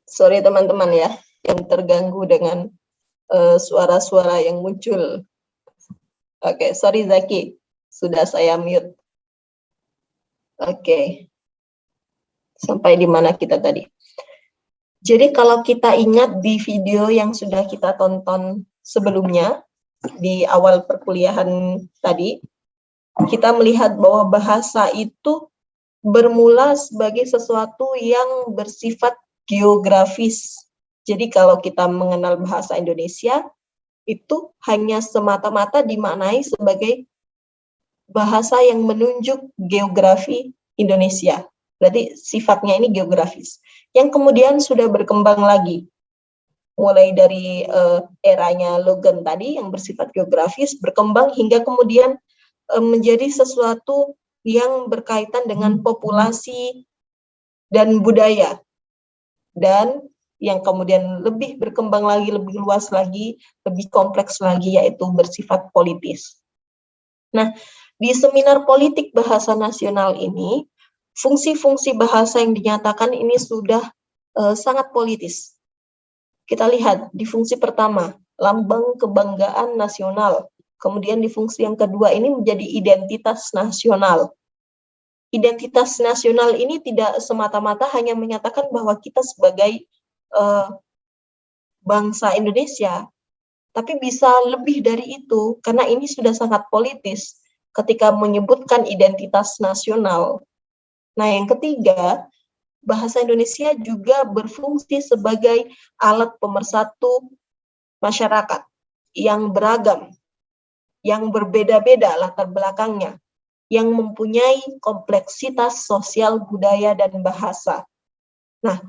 Speaker 1: Sorry teman-teman ya, yang terganggu dengan suara-suara yang muncul. Oke, sorry Zaki, sudah saya mute. Oke, sampai di mana kita tadi? Jadi kalau kita ingat di video yang sudah kita tonton sebelumnya, di awal perkuliahan tadi, kita melihat bahwa bahasa itu bermula sebagai sesuatu yang bersifat geografis. Jadi kalau kita mengenal bahasa Indonesia, itu hanya semata-mata dimaknai sebagai bahasa yang menunjuk geografi Indonesia. Berarti sifatnya ini geografis. Yang kemudian sudah berkembang lagi. Mulai dari eranya Logan tadi yang bersifat geografis, berkembang hingga kemudian menjadi sesuatu yang berkaitan dengan populasi dan budaya. Dan yang kemudian lebih berkembang lagi, lebih luas lagi, lebih kompleks lagi, yaitu bersifat politis. Nah, di seminar politik bahasa nasional ini, fungsi-fungsi bahasa yang dinyatakan ini sudah sangat politis. Kita lihat di fungsi pertama, lambang kebanggaan nasional. Kemudian di fungsi yang kedua ini menjadi identitas nasional. Identitas nasional ini tidak semata-mata hanya menyatakan bahwa kita sebagai bangsa Indonesia, tapi bisa lebih dari itu, karena ini sudah sangat politis ketika menyebutkan identitas nasional. Nah, yang ketiga, bahasa Indonesia juga berfungsi sebagai alat pemersatu masyarakat yang beragam, yang berbeda-beda latar belakangnya, yang mempunyai kompleksitas sosial, budaya, dan bahasa. Nah,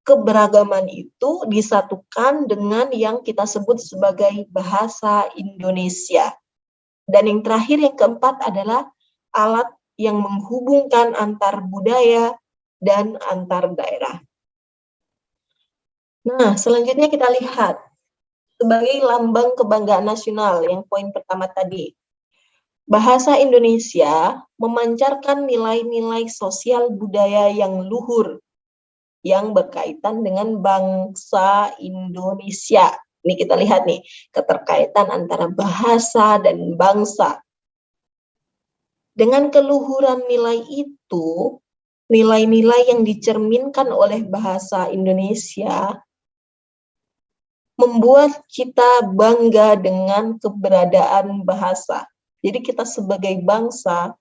Speaker 1: keberagaman itu disatukan dengan yang kita sebut sebagai bahasa Indonesia. Dan yang terakhir, yang keempat adalah alat yang menghubungkan antar budaya dan antar daerah. Nah, selanjutnya kita lihat sebagai lambang kebanggaan nasional, yang poin pertama tadi. Bahasa Indonesia memancarkan nilai-nilai sosial budaya yang luhur, yang berkaitan dengan bangsa Indonesia. Ini kita lihat nih, keterkaitan antara bahasa dan bangsa. Dengan keluhuran nilai itu, nilai-nilai yang dicerminkan oleh bahasa Indonesia membuat kita bangga dengan keberadaan bahasa. Jadi kita sebagai bangsa,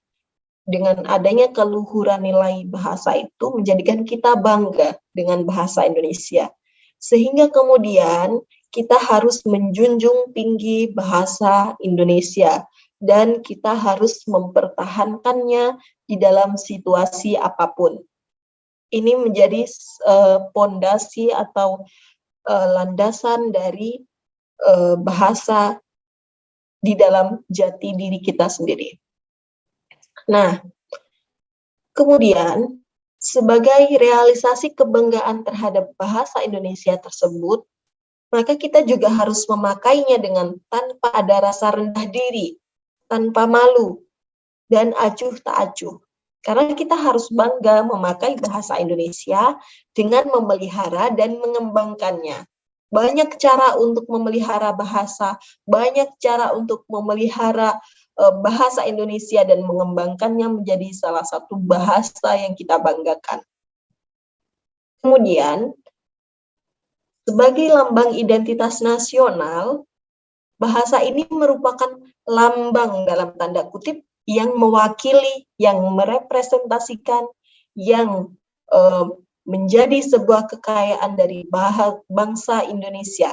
Speaker 1: dengan adanya keluhuran nilai bahasa itu menjadikan kita bangga dengan bahasa Indonesia. Sehingga kemudian kita harus menjunjung tinggi bahasa Indonesia dan kita harus mempertahankannya di dalam situasi apapun. Ini menjadi pondasi atau landasan dari bahasa di dalam jati diri kita sendiri. Nah, kemudian sebagai realisasi kebanggaan terhadap bahasa Indonesia tersebut, maka kita juga harus memakainya dengan tanpa ada rasa rendah diri, tanpa malu, dan acuh tak acuh. Karena kita harus bangga memakai bahasa Indonesia dengan memelihara dan mengembangkannya. Banyak cara untuk memelihara bahasa, banyak cara untuk memelihara bahasa Indonesia dan mengembangkannya menjadi salah satu bahasa yang kita banggakan. Kemudian, sebagai lambang identitas nasional, bahasa ini merupakan lambang dalam tanda kutip yang mewakili, yang merepresentasikan, yang menjadi sebuah kekayaan dari bangsa Indonesia.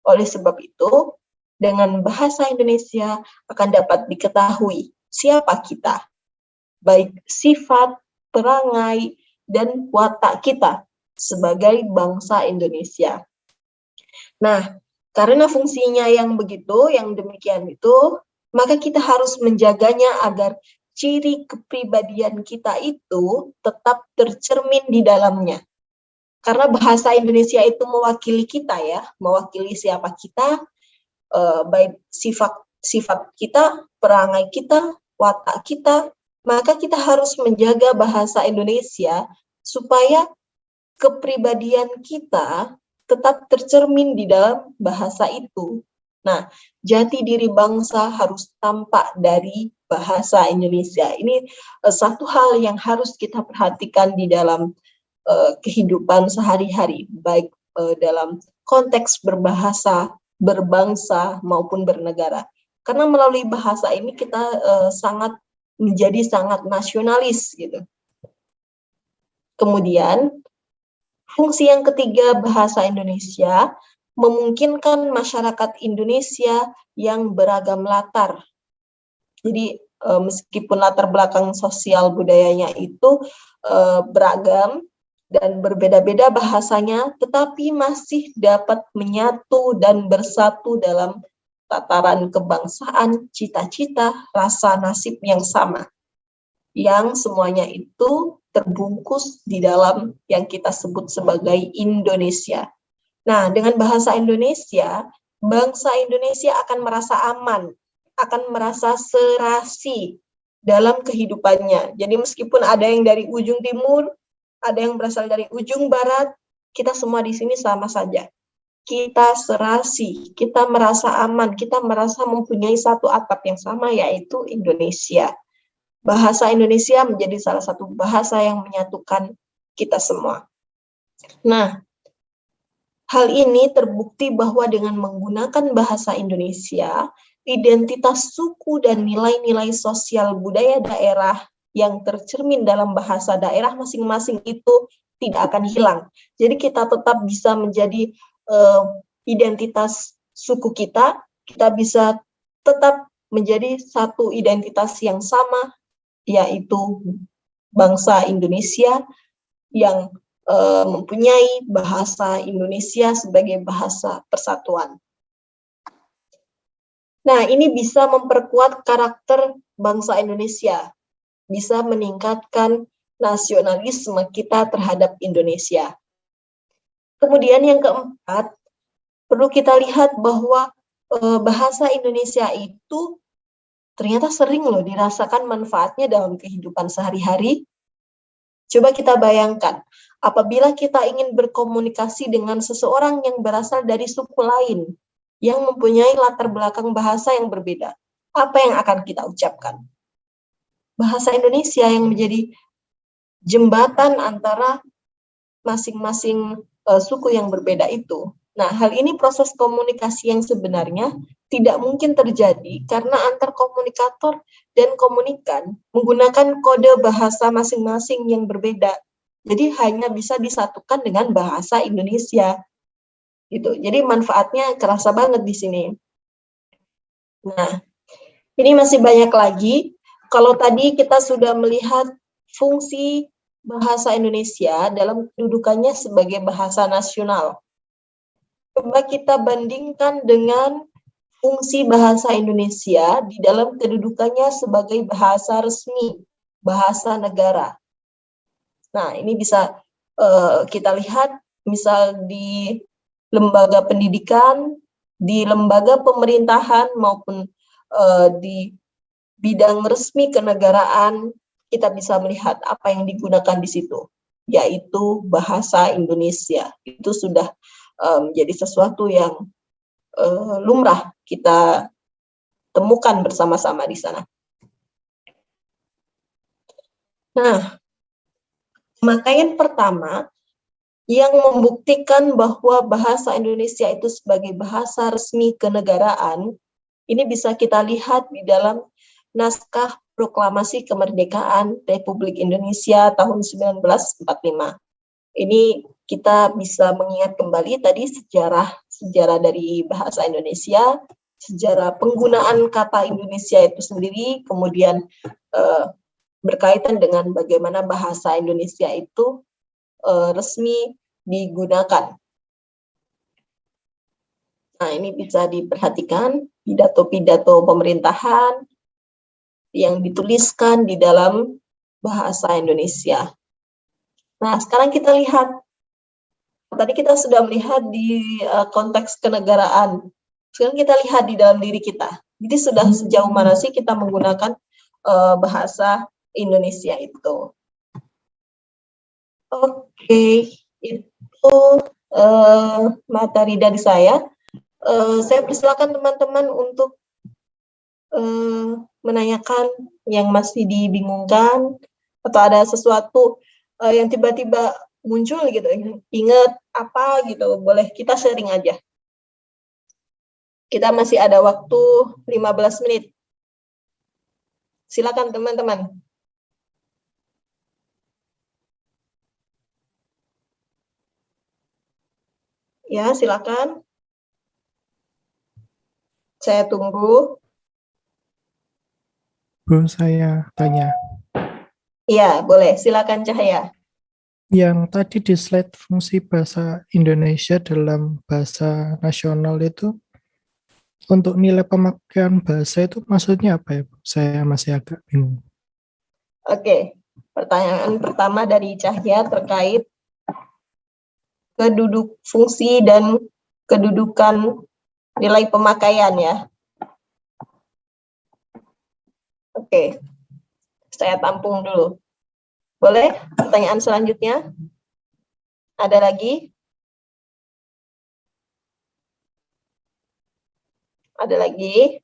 Speaker 1: Oleh sebab itu, dengan bahasa Indonesia akan dapat diketahui siapa kita, baik sifat, perangai, dan watak kita sebagai bangsa Indonesia. Nah, karena fungsinya yang begitu, yang demikian itu, maka kita harus menjaganya agar ciri kepribadian kita itu tetap tercermin di dalamnya. Karena bahasa Indonesia itu mewakili kita ya, mewakili siapa kita, baik sifat kita, perangai kita, watak kita, maka kita harus menjaga bahasa Indonesia supaya kepribadian kita tetap tercermin di dalam bahasa itu. Nah, jati diri bangsa harus tampak dari bahasa Indonesia. Ini satu hal yang harus kita perhatikan di dalam kehidupan sehari-hari, baik dalam konteks berbahasa, berbangsa, maupun bernegara. Karena melalui bahasa ini kita menjadi sangat nasionalis gitu. Kemudian, fungsi yang ketiga bahasa Indonesia memungkinkan masyarakat Indonesia yang beragam latar. Jadi meskipun latar belakang sosial budayanya itu beragam dan berbeda-beda bahasanya, tetapi masih dapat menyatu dan bersatu dalam tataran kebangsaan, cita-cita, rasa nasib yang sama. Yang semuanya itu terbungkus di dalam yang kita sebut sebagai Indonesia. Nah, dengan bahasa Indonesia, bangsa Indonesia akan merasa aman, akan merasa serasi dalam kehidupannya. Jadi meskipun ada yang dari ujung timur, ada yang berasal dari ujung barat, kita semua di sini sama saja. Kita serasi, kita merasa aman, kita merasa mempunyai satu atap yang sama, yaitu Indonesia. Bahasa Indonesia menjadi salah satu bahasa yang menyatukan kita semua. Nah, hal ini terbukti bahwa dengan menggunakan bahasa Indonesia, identitas suku dan nilai-nilai sosial budaya daerah yang tercermin dalam bahasa daerah masing-masing itu tidak akan hilang. Jadi kita tetap bisa menjadi identitas suku kita bisa tetap menjadi satu identitas yang sama, yaitu bangsa Indonesia yang mempunyai bahasa Indonesia sebagai bahasa persatuan. Nah, ini bisa memperkuat karakter bangsa Indonesia, bisa meningkatkan nasionalisme kita terhadap Indonesia. Kemudian yang keempat, perlu kita lihat bahwa bahasa Indonesia itu ternyata sering loh dirasakan manfaatnya dalam kehidupan sehari-hari. Coba kita bayangkan, apabila kita ingin berkomunikasi dengan seseorang yang berasal dari suku lain, yang mempunyai latar belakang bahasa yang berbeda, apa yang akan kita ucapkan? Bahasa Indonesia yang menjadi jembatan antara masing-masing suku yang berbeda itu. Nah, hal ini proses komunikasi yang sebenarnya tidak mungkin terjadi karena antar komunikator dan komunikan menggunakan kode bahasa masing-masing yang berbeda. Jadi hanya bisa disatukan dengan bahasa Indonesia. Gitu. Jadi manfaatnya kerasa banget di sini. Nah, ini masih banyak lagi. Kalau tadi kita sudah melihat fungsi bahasa Indonesia dalam kedudukannya sebagai bahasa nasional. Coba kita bandingkan dengan fungsi bahasa Indonesia di dalam kedudukannya sebagai bahasa resmi, bahasa negara. Nah, ini bisa kita lihat misal di lembaga pendidikan, di lembaga pemerintahan maupun di bidang resmi kenegaraan, kita bisa melihat apa yang digunakan di situ, yaitu bahasa Indonesia. Itu sudah menjadi sesuatu yang lumrah kita temukan bersama-sama di sana. Nah, pemakaian pertama yang membuktikan bahwa bahasa Indonesia itu sebagai bahasa resmi kenegaraan, ini bisa kita lihat di dalam naskah Proklamasi Kemerdekaan Republik Indonesia tahun 1945. Ini kita bisa mengingat kembali tadi sejarah dari bahasa Indonesia, sejarah penggunaan kata Indonesia itu sendiri, kemudian berkaitan dengan bagaimana bahasa Indonesia itu resmi digunakan. Nah, ini bisa diperhatikan pidato-pidato pemerintahan yang dituliskan di dalam bahasa Indonesia. Nah, sekarang kita lihat. Tadi kita sudah melihat di konteks kenegaraan. Sekarang kita lihat di dalam diri kita. Jadi sudah sejauh mana sih kita menggunakan bahasa Indonesia itu. Oke, itu materi dari saya. Saya persilakan teman-teman untuk menanyakan yang masih dibingungkan atau ada sesuatu yang tiba-tiba muncul gitu, ingat apa gitu, boleh kita sharing aja. Kita masih ada waktu 15 menit. Silakan teman-teman. Ya, silakan. Saya tunggu.
Speaker 9: Bu, saya tanya.
Speaker 1: Iya, boleh. Silakan Cahaya.
Speaker 9: Yang tadi di slide fungsi bahasa Indonesia dalam bahasa nasional itu, untuk nilai pemakaian bahasa itu maksudnya apa ya, Bu? Saya masih agak bingung.
Speaker 1: Oke, pertanyaan pertama dari Cahya terkait fungsi dan kedudukan nilai pemakaian ya. Oke, saya tampung dulu. Boleh? Pertanyaan selanjutnya? Ada lagi? Ada lagi?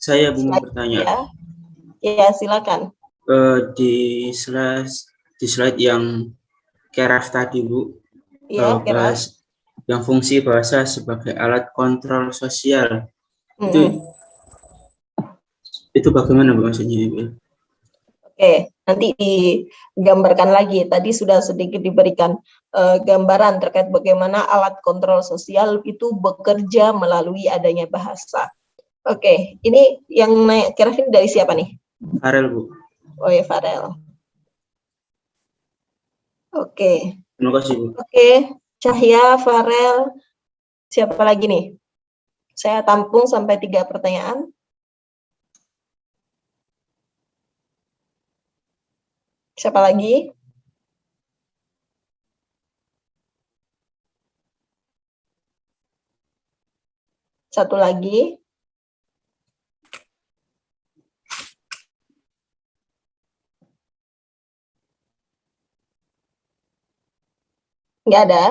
Speaker 10: Saya mau bertanya.
Speaker 1: Ya, silakan.
Speaker 10: Di slide yang keraf tadi, Bu,
Speaker 1: Iya, keraf.
Speaker 10: Yang fungsi bahasa sebagai alat kontrol sosial. Itu bagaimana, Bu, maksudnya, Bu?
Speaker 1: Oke, nanti digambarkan lagi. Tadi sudah sedikit diberikan gambaran terkait bagaimana alat kontrol sosial itu bekerja melalui adanya bahasa. Oke, ini yang naik keraf ini dari siapa nih?
Speaker 10: Farel, Bu.
Speaker 1: Oh ya, Farel. Oke.
Speaker 10: Terima kasih, Bu.
Speaker 1: Oke, Cahya, Farel, siapa lagi nih? Saya tampung sampai 3 pertanyaan. Siapa lagi? Satu lagi. Nggak ada?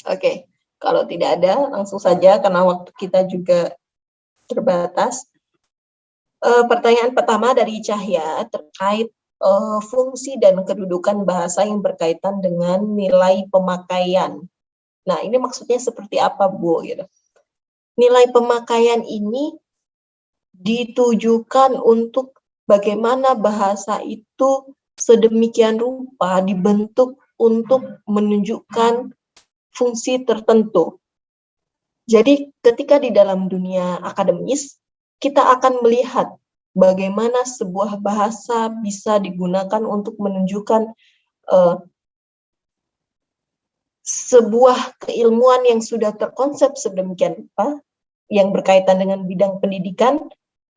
Speaker 1: Oke, kalau tidak ada, langsung saja karena waktu kita juga terbatas. Pertanyaan pertama dari Cahya terkait fungsi dan kedudukan bahasa yang berkaitan dengan nilai pemakaian. Nah, ini maksudnya seperti apa, Bu? Gitu. Nilai pemakaian ini ditujukan untuk bagaimana bahasa itu sedemikian rupa dibentuk untuk menunjukkan fungsi tertentu. Jadi ketika di dalam dunia akademis, kita akan melihat bagaimana sebuah bahasa bisa digunakan untuk menunjukkan sebuah keilmuan yang sudah terkonsep sedemikian rupa, yang berkaitan dengan bidang pendidikan,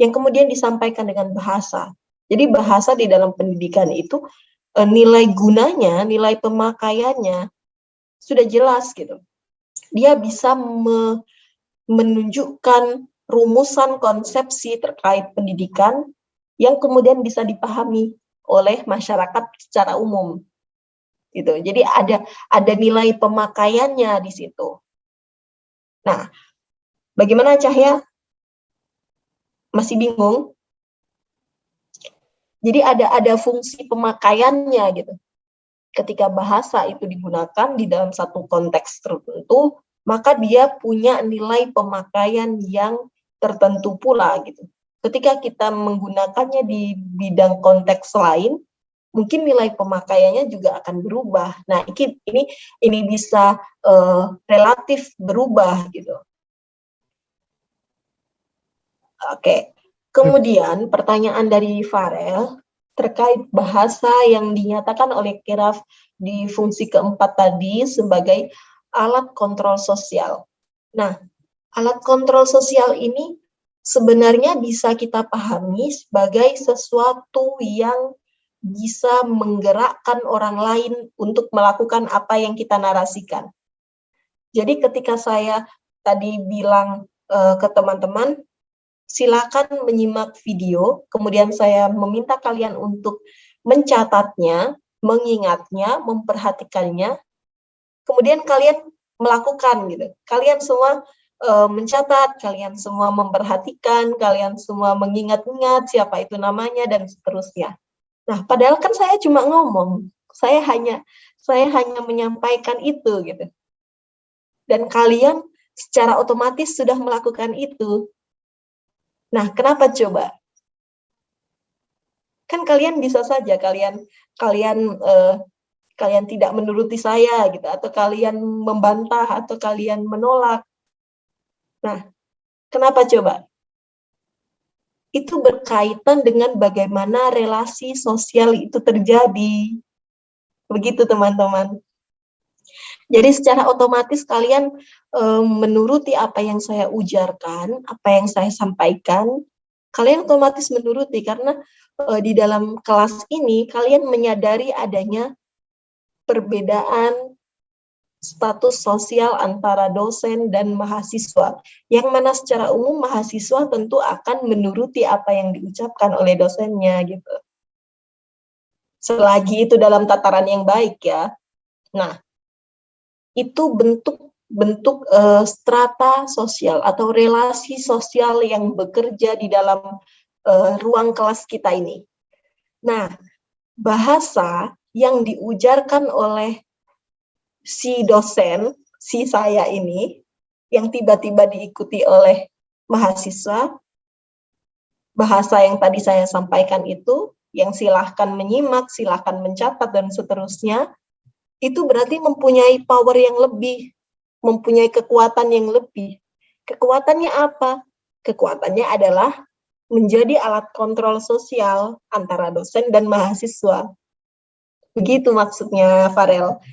Speaker 1: yang kemudian disampaikan dengan bahasa. Jadi bahasa di dalam pendidikan itu nilai gunanya, nilai pemakaiannya sudah jelas gitu. Dia bisa menunjukkan rumusan konsepsi terkait pendidikan yang kemudian bisa dipahami oleh masyarakat secara umum. Gitu. Jadi ada nilai pemakaiannya di situ. Nah, bagaimana Cahya? Masih bingung? Jadi ada fungsi pemakaiannya gitu. ketika bahasa itu digunakan di dalam satu konteks tertentu, maka dia punya nilai pemakaian yang tertentu pula gitu. Ketika kita menggunakannya di bidang konteks lain, mungkin nilai pemakaiannya juga akan berubah. Nah, ini bisa relatif berubah gitu. Oke. Kemudian pertanyaan dari Farel terkait bahasa yang dinyatakan oleh Kiraf di fungsi keempat tadi sebagai alat kontrol sosial. Nah, alat kontrol sosial ini sebenarnya bisa kita pahami sebagai sesuatu yang bisa menggerakkan orang lain untuk melakukan apa yang kita narasikan. Jadi ketika saya tadi bilang ke teman-teman, silakan menyimak video, kemudian saya meminta kalian untuk mencatatnya, mengingatnya, memperhatikannya, kemudian kalian melakukan gitu. Kalian semua mencatat, kalian semua memperhatikan, kalian semua mengingat-ingat siapa itu namanya dan seterusnya. Nah, padahal kan saya cuma ngomong, saya hanya menyampaikan itu gitu. Dan kalian secara otomatis sudah melakukan itu. Nah, kenapa coba? Kan kalian bisa saja kalian tidak menuruti saya gitu, atau kalian membantah, atau kalian menolak. Nah, kenapa coba? Itu berkaitan dengan bagaimana relasi sosial itu terjadi. Begitu teman-teman. Jadi secara otomatis kalian menuruti apa yang saya ujarkan, apa yang saya sampaikan, kalian otomatis menuruti karena di dalam kelas ini kalian menyadari adanya perbedaan status sosial antara dosen dan mahasiswa, yang mana secara umum mahasiswa tentu akan menuruti apa yang diucapkan oleh dosennya gitu. Selagi itu dalam tataran yang baik ya. Nah, itu bentuk strata sosial atau relasi sosial yang bekerja di dalam ruang kelas kita ini. Nah, bahasa yang diujarkan oleh si dosen, si saya ini, yang tiba-tiba diikuti oleh mahasiswa, bahasa yang tadi saya sampaikan itu, yang silahkan menyimak, silahkan mencatat, dan seterusnya, itu berarti mempunyai power yang lebih, mempunyai kekuatan yang lebih. Kekuatannya apa? Kekuatannya adalah menjadi alat kontrol sosial antara dosen dan mahasiswa. Begitu maksudnya, Farel.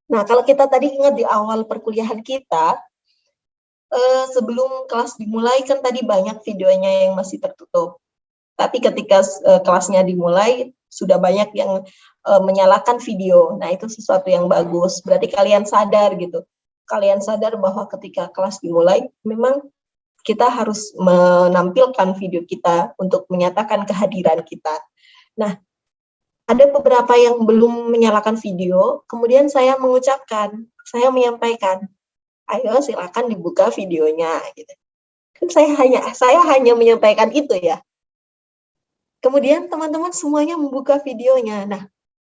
Speaker 1: Nah, kalau kita tadi ingat di awal perkuliahan kita, sebelum kelas dimulai kan tadi banyak videonya yang masih tertutup. Tapi ketika kelasnya dimulai, sudah banyak yang menyalakan video. Nah, itu sesuatu yang bagus. Berarti kalian sadar gitu. Kalian sadar bahwa ketika kelas dimulai, memang kita harus menampilkan video kita untuk menyatakan kehadiran kita. Nah, ada beberapa yang belum menyalakan video, kemudian saya mengucapkan, saya menyampaikan, ayo silakan dibuka videonya. Gitu. Kan saya hanya menyampaikan itu ya. Kemudian teman-teman semuanya membuka videonya. Nah,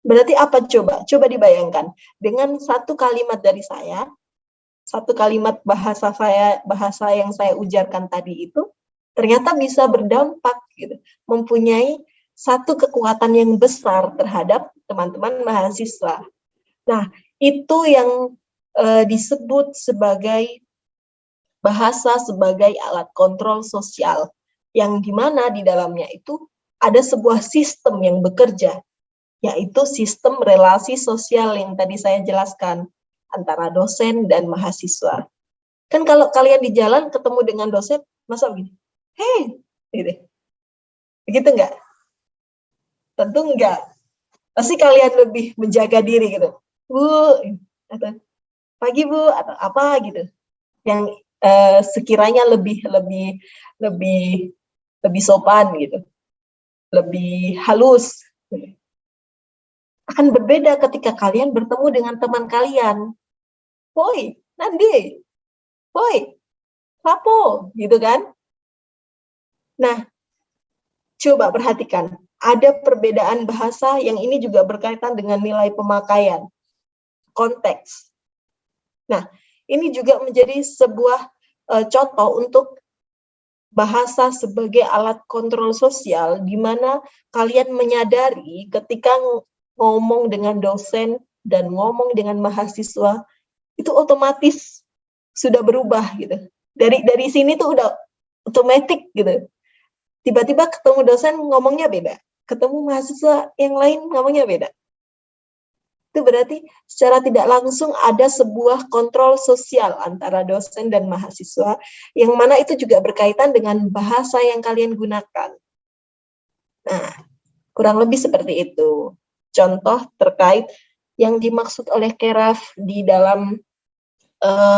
Speaker 1: berarti apa coba? Coba dibayangkan. Dengan satu kalimat dari saya, satu kalimat bahasa yang saya ujarkan tadi itu, ternyata bisa berdampak, gitu, mempunyai satu kekuatan yang besar terhadap teman-teman mahasiswa. Nah, itu yang disebut sebagai bahasa sebagai alat kontrol sosial, yang dimana di dalamnya itu ada sebuah sistem yang bekerja, yaitu sistem relasi sosial yang tadi saya jelaskan antara dosen dan mahasiswa. Kan kalau kalian di jalan ketemu dengan dosen, masa begini, hey, gitu. Begitu enggak? Tentu enggak. Pasti kalian lebih menjaga diri gitu. Bu, atau pagi Bu, atau apa gitu. Yang sekiranya lebih sopan gitu. Lebih halus. Akan berbeda ketika kalian bertemu dengan teman kalian. Woi, Nandi. Woi, Lapo, gitu kan? Nah, coba perhatikan. ada perbedaan bahasa yang ini juga berkaitan dengan nilai pemakaian, konteks. Nah, ini juga menjadi sebuah contoh untuk bahasa sebagai alat kontrol sosial, di mana kalian menyadari ketika ngomong dengan dosen dan ngomong dengan mahasiswa, itu otomatis sudah berubah gitu. Dari sini tuh udah otomatis gitu. Tiba-tiba ketemu dosen ngomongnya beda, ketemu mahasiswa yang lain ngomongnya beda. Itu berarti secara tidak langsung ada sebuah kontrol sosial antara dosen dan mahasiswa, yang mana itu juga berkaitan dengan bahasa yang kalian gunakan. Nah, kurang lebih seperti itu. Contoh terkait yang dimaksud oleh Keraf di dalam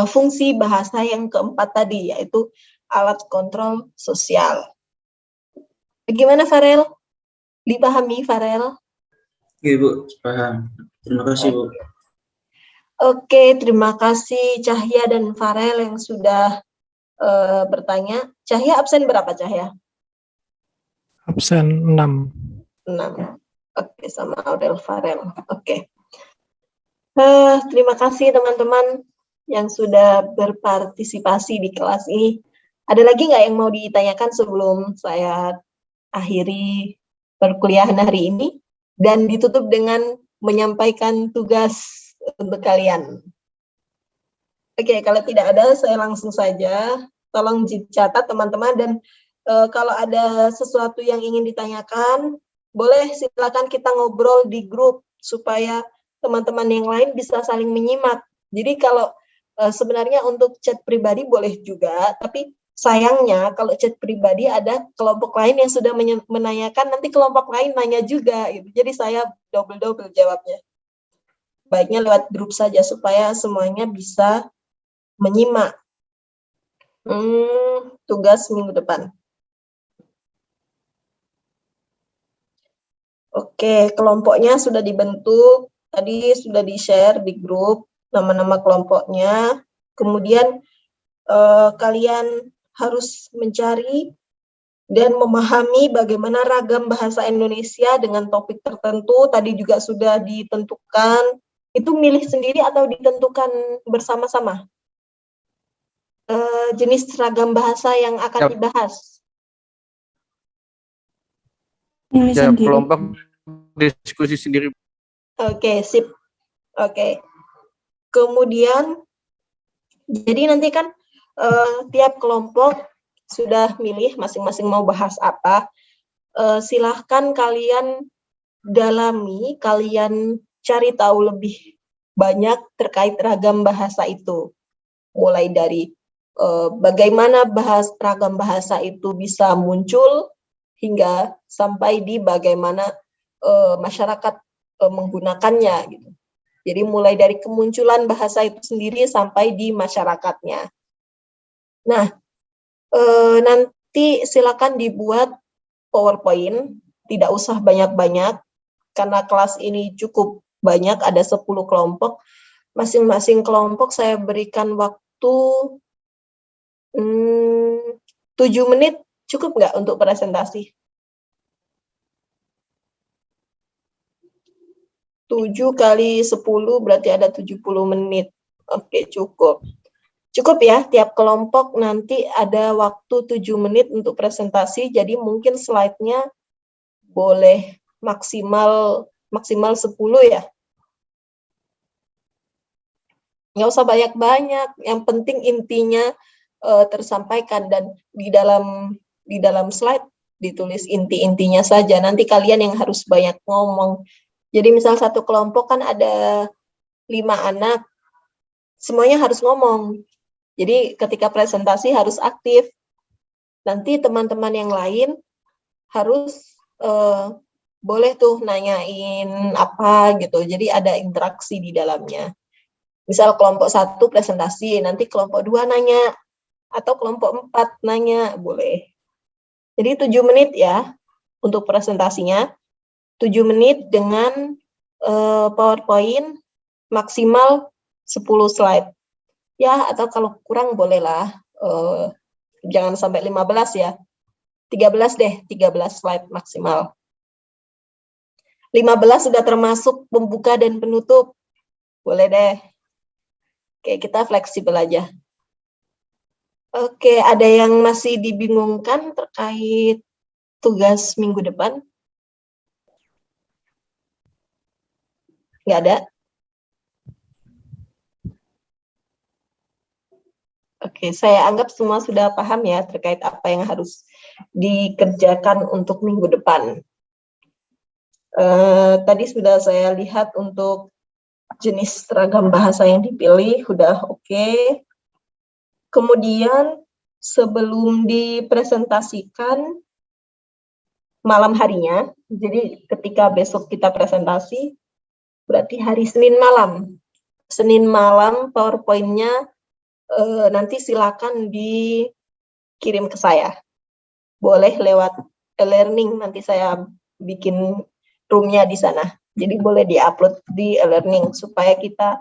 Speaker 1: fungsi bahasa yang keempat tadi, yaitu alat kontrol sosial. Bagaimana Farel? Dipahami Farel?
Speaker 10: Oke Bu, paham. Terima kasih Bu.
Speaker 1: Oke, terima kasih Cahya dan Farel yang sudah bertanya. Cahya absen berapa Cahya?
Speaker 9: Absen 6.
Speaker 1: 6. Oke, sama Aurel Farel. Oke. Terima kasih teman-teman yang sudah berpartisipasi di kelas ini. Ada lagi nggak yang mau ditanyakan sebelum saya akhiri perkuliahan hari ini dan ditutup dengan menyampaikan tugas untuk kalian? Oke, kalau tidak ada saya langsung saja. Tolong dicatat teman-teman, dan kalau ada sesuatu yang ingin ditanyakan, boleh silakan kita ngobrol di grup supaya teman-teman yang lain bisa saling menyimak. Jadi kalau sebenarnya untuk chat pribadi boleh juga, tapi sayangnya kalau chat pribadi ada kelompok lain yang sudah menanyakan, nanti kelompok lain nanya juga gitu. Jadi saya double jawabnya. Baiknya lewat grup saja supaya semuanya bisa menyimak. Tugas minggu depan. Oke, kelompoknya sudah dibentuk. Tadi sudah di-share di grup nama-nama kelompoknya. Kemudian kalian harus mencari dan memahami bagaimana ragam bahasa Indonesia dengan topik tertentu. Tadi juga sudah ditentukan. Itu milih sendiri atau ditentukan bersama-sama? Jenis ragam bahasa yang akan dibahas.
Speaker 12: Ya, kelompok diskusi sendiri.
Speaker 1: Oke, sip. Oke. Kemudian, jadi nanti kan tiap kelompok sudah milih masing-masing mau bahas apa. Silahkan kalian dalami, kalian cari tahu lebih banyak terkait ragam bahasa itu. Mulai dari bagaimana ragam bahasa itu bisa muncul, hingga sampai di bagaimana masyarakat menggunakannya gitu. Jadi mulai dari kemunculan bahasa itu sendiri sampai di masyarakatnya. Nah, nanti silakan dibuat PowerPoint, tidak usah banyak-banyak karena kelas ini cukup banyak, ada 10 kelompok. Masing-masing kelompok saya berikan waktu 7 menit, cukup nggak untuk presentasi? 7 kali 10 berarti ada 70 menit. Oke, cukup. Cukup ya, tiap kelompok nanti ada waktu 7 menit untuk presentasi, jadi mungkin slide-nya boleh maksimal 10 ya. Nggak usah banyak-banyak, yang penting intinya tersampaikan, dan di dalam slide ditulis inti-intinya saja. Nanti kalian yang harus banyak ngomong. Jadi misal satu kelompok kan ada 5 anak, semuanya harus ngomong. Jadi ketika presentasi harus aktif. Nanti teman-teman yang lain harus boleh tuh nanyain apa gitu. Jadi ada interaksi di dalamnya. Misal kelompok 1 presentasi, nanti kelompok 2 nanya, atau kelompok 4 nanya, boleh. Jadi 7 menit ya untuk presentasinya. 7 menit dengan PowerPoint maksimal 10 slide. Ya, atau kalau kurang bolehlah jangan sampai 15 ya. 13 deh, 13 slide maksimal. 15 sudah termasuk pembuka dan penutup. Boleh deh. Oke, kita fleksibel aja. Oke, ada yang masih dibingungkan terkait tugas minggu depan? Nggak ada? Oke, saya anggap semua sudah paham ya terkait apa yang harus dikerjakan untuk minggu depan. Tadi sudah saya lihat untuk jenis seragam bahasa yang dipilih, sudah oke. Kemudian sebelum dipresentasikan malam harinya, jadi ketika besok kita presentasi, berarti hari Senin malam. Senin malam PowerPoint-nya nanti silakan dikirim ke saya. Boleh lewat e-learning, nanti saya bikin room-nya di sana. Jadi boleh di-upload di e-learning supaya kita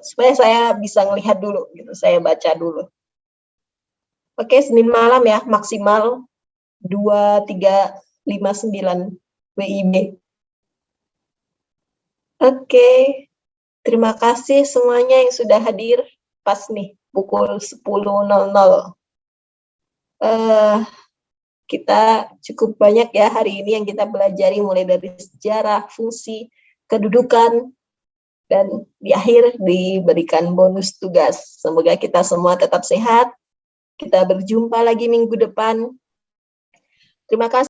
Speaker 1: supaya saya bisa ngelihat dulu gitu, saya baca dulu. Oke, Senin malam ya, maksimal 2359 WIB. Oke, terima kasih semuanya yang sudah hadir. Pas nih, pukul 10.00. Kita cukup banyak ya hari ini yang kita pelajari, mulai dari sejarah, fungsi, kedudukan, dan di akhir diberikan bonus tugas. Semoga kita semua tetap sehat. Kita berjumpa lagi minggu depan. Terima kasih.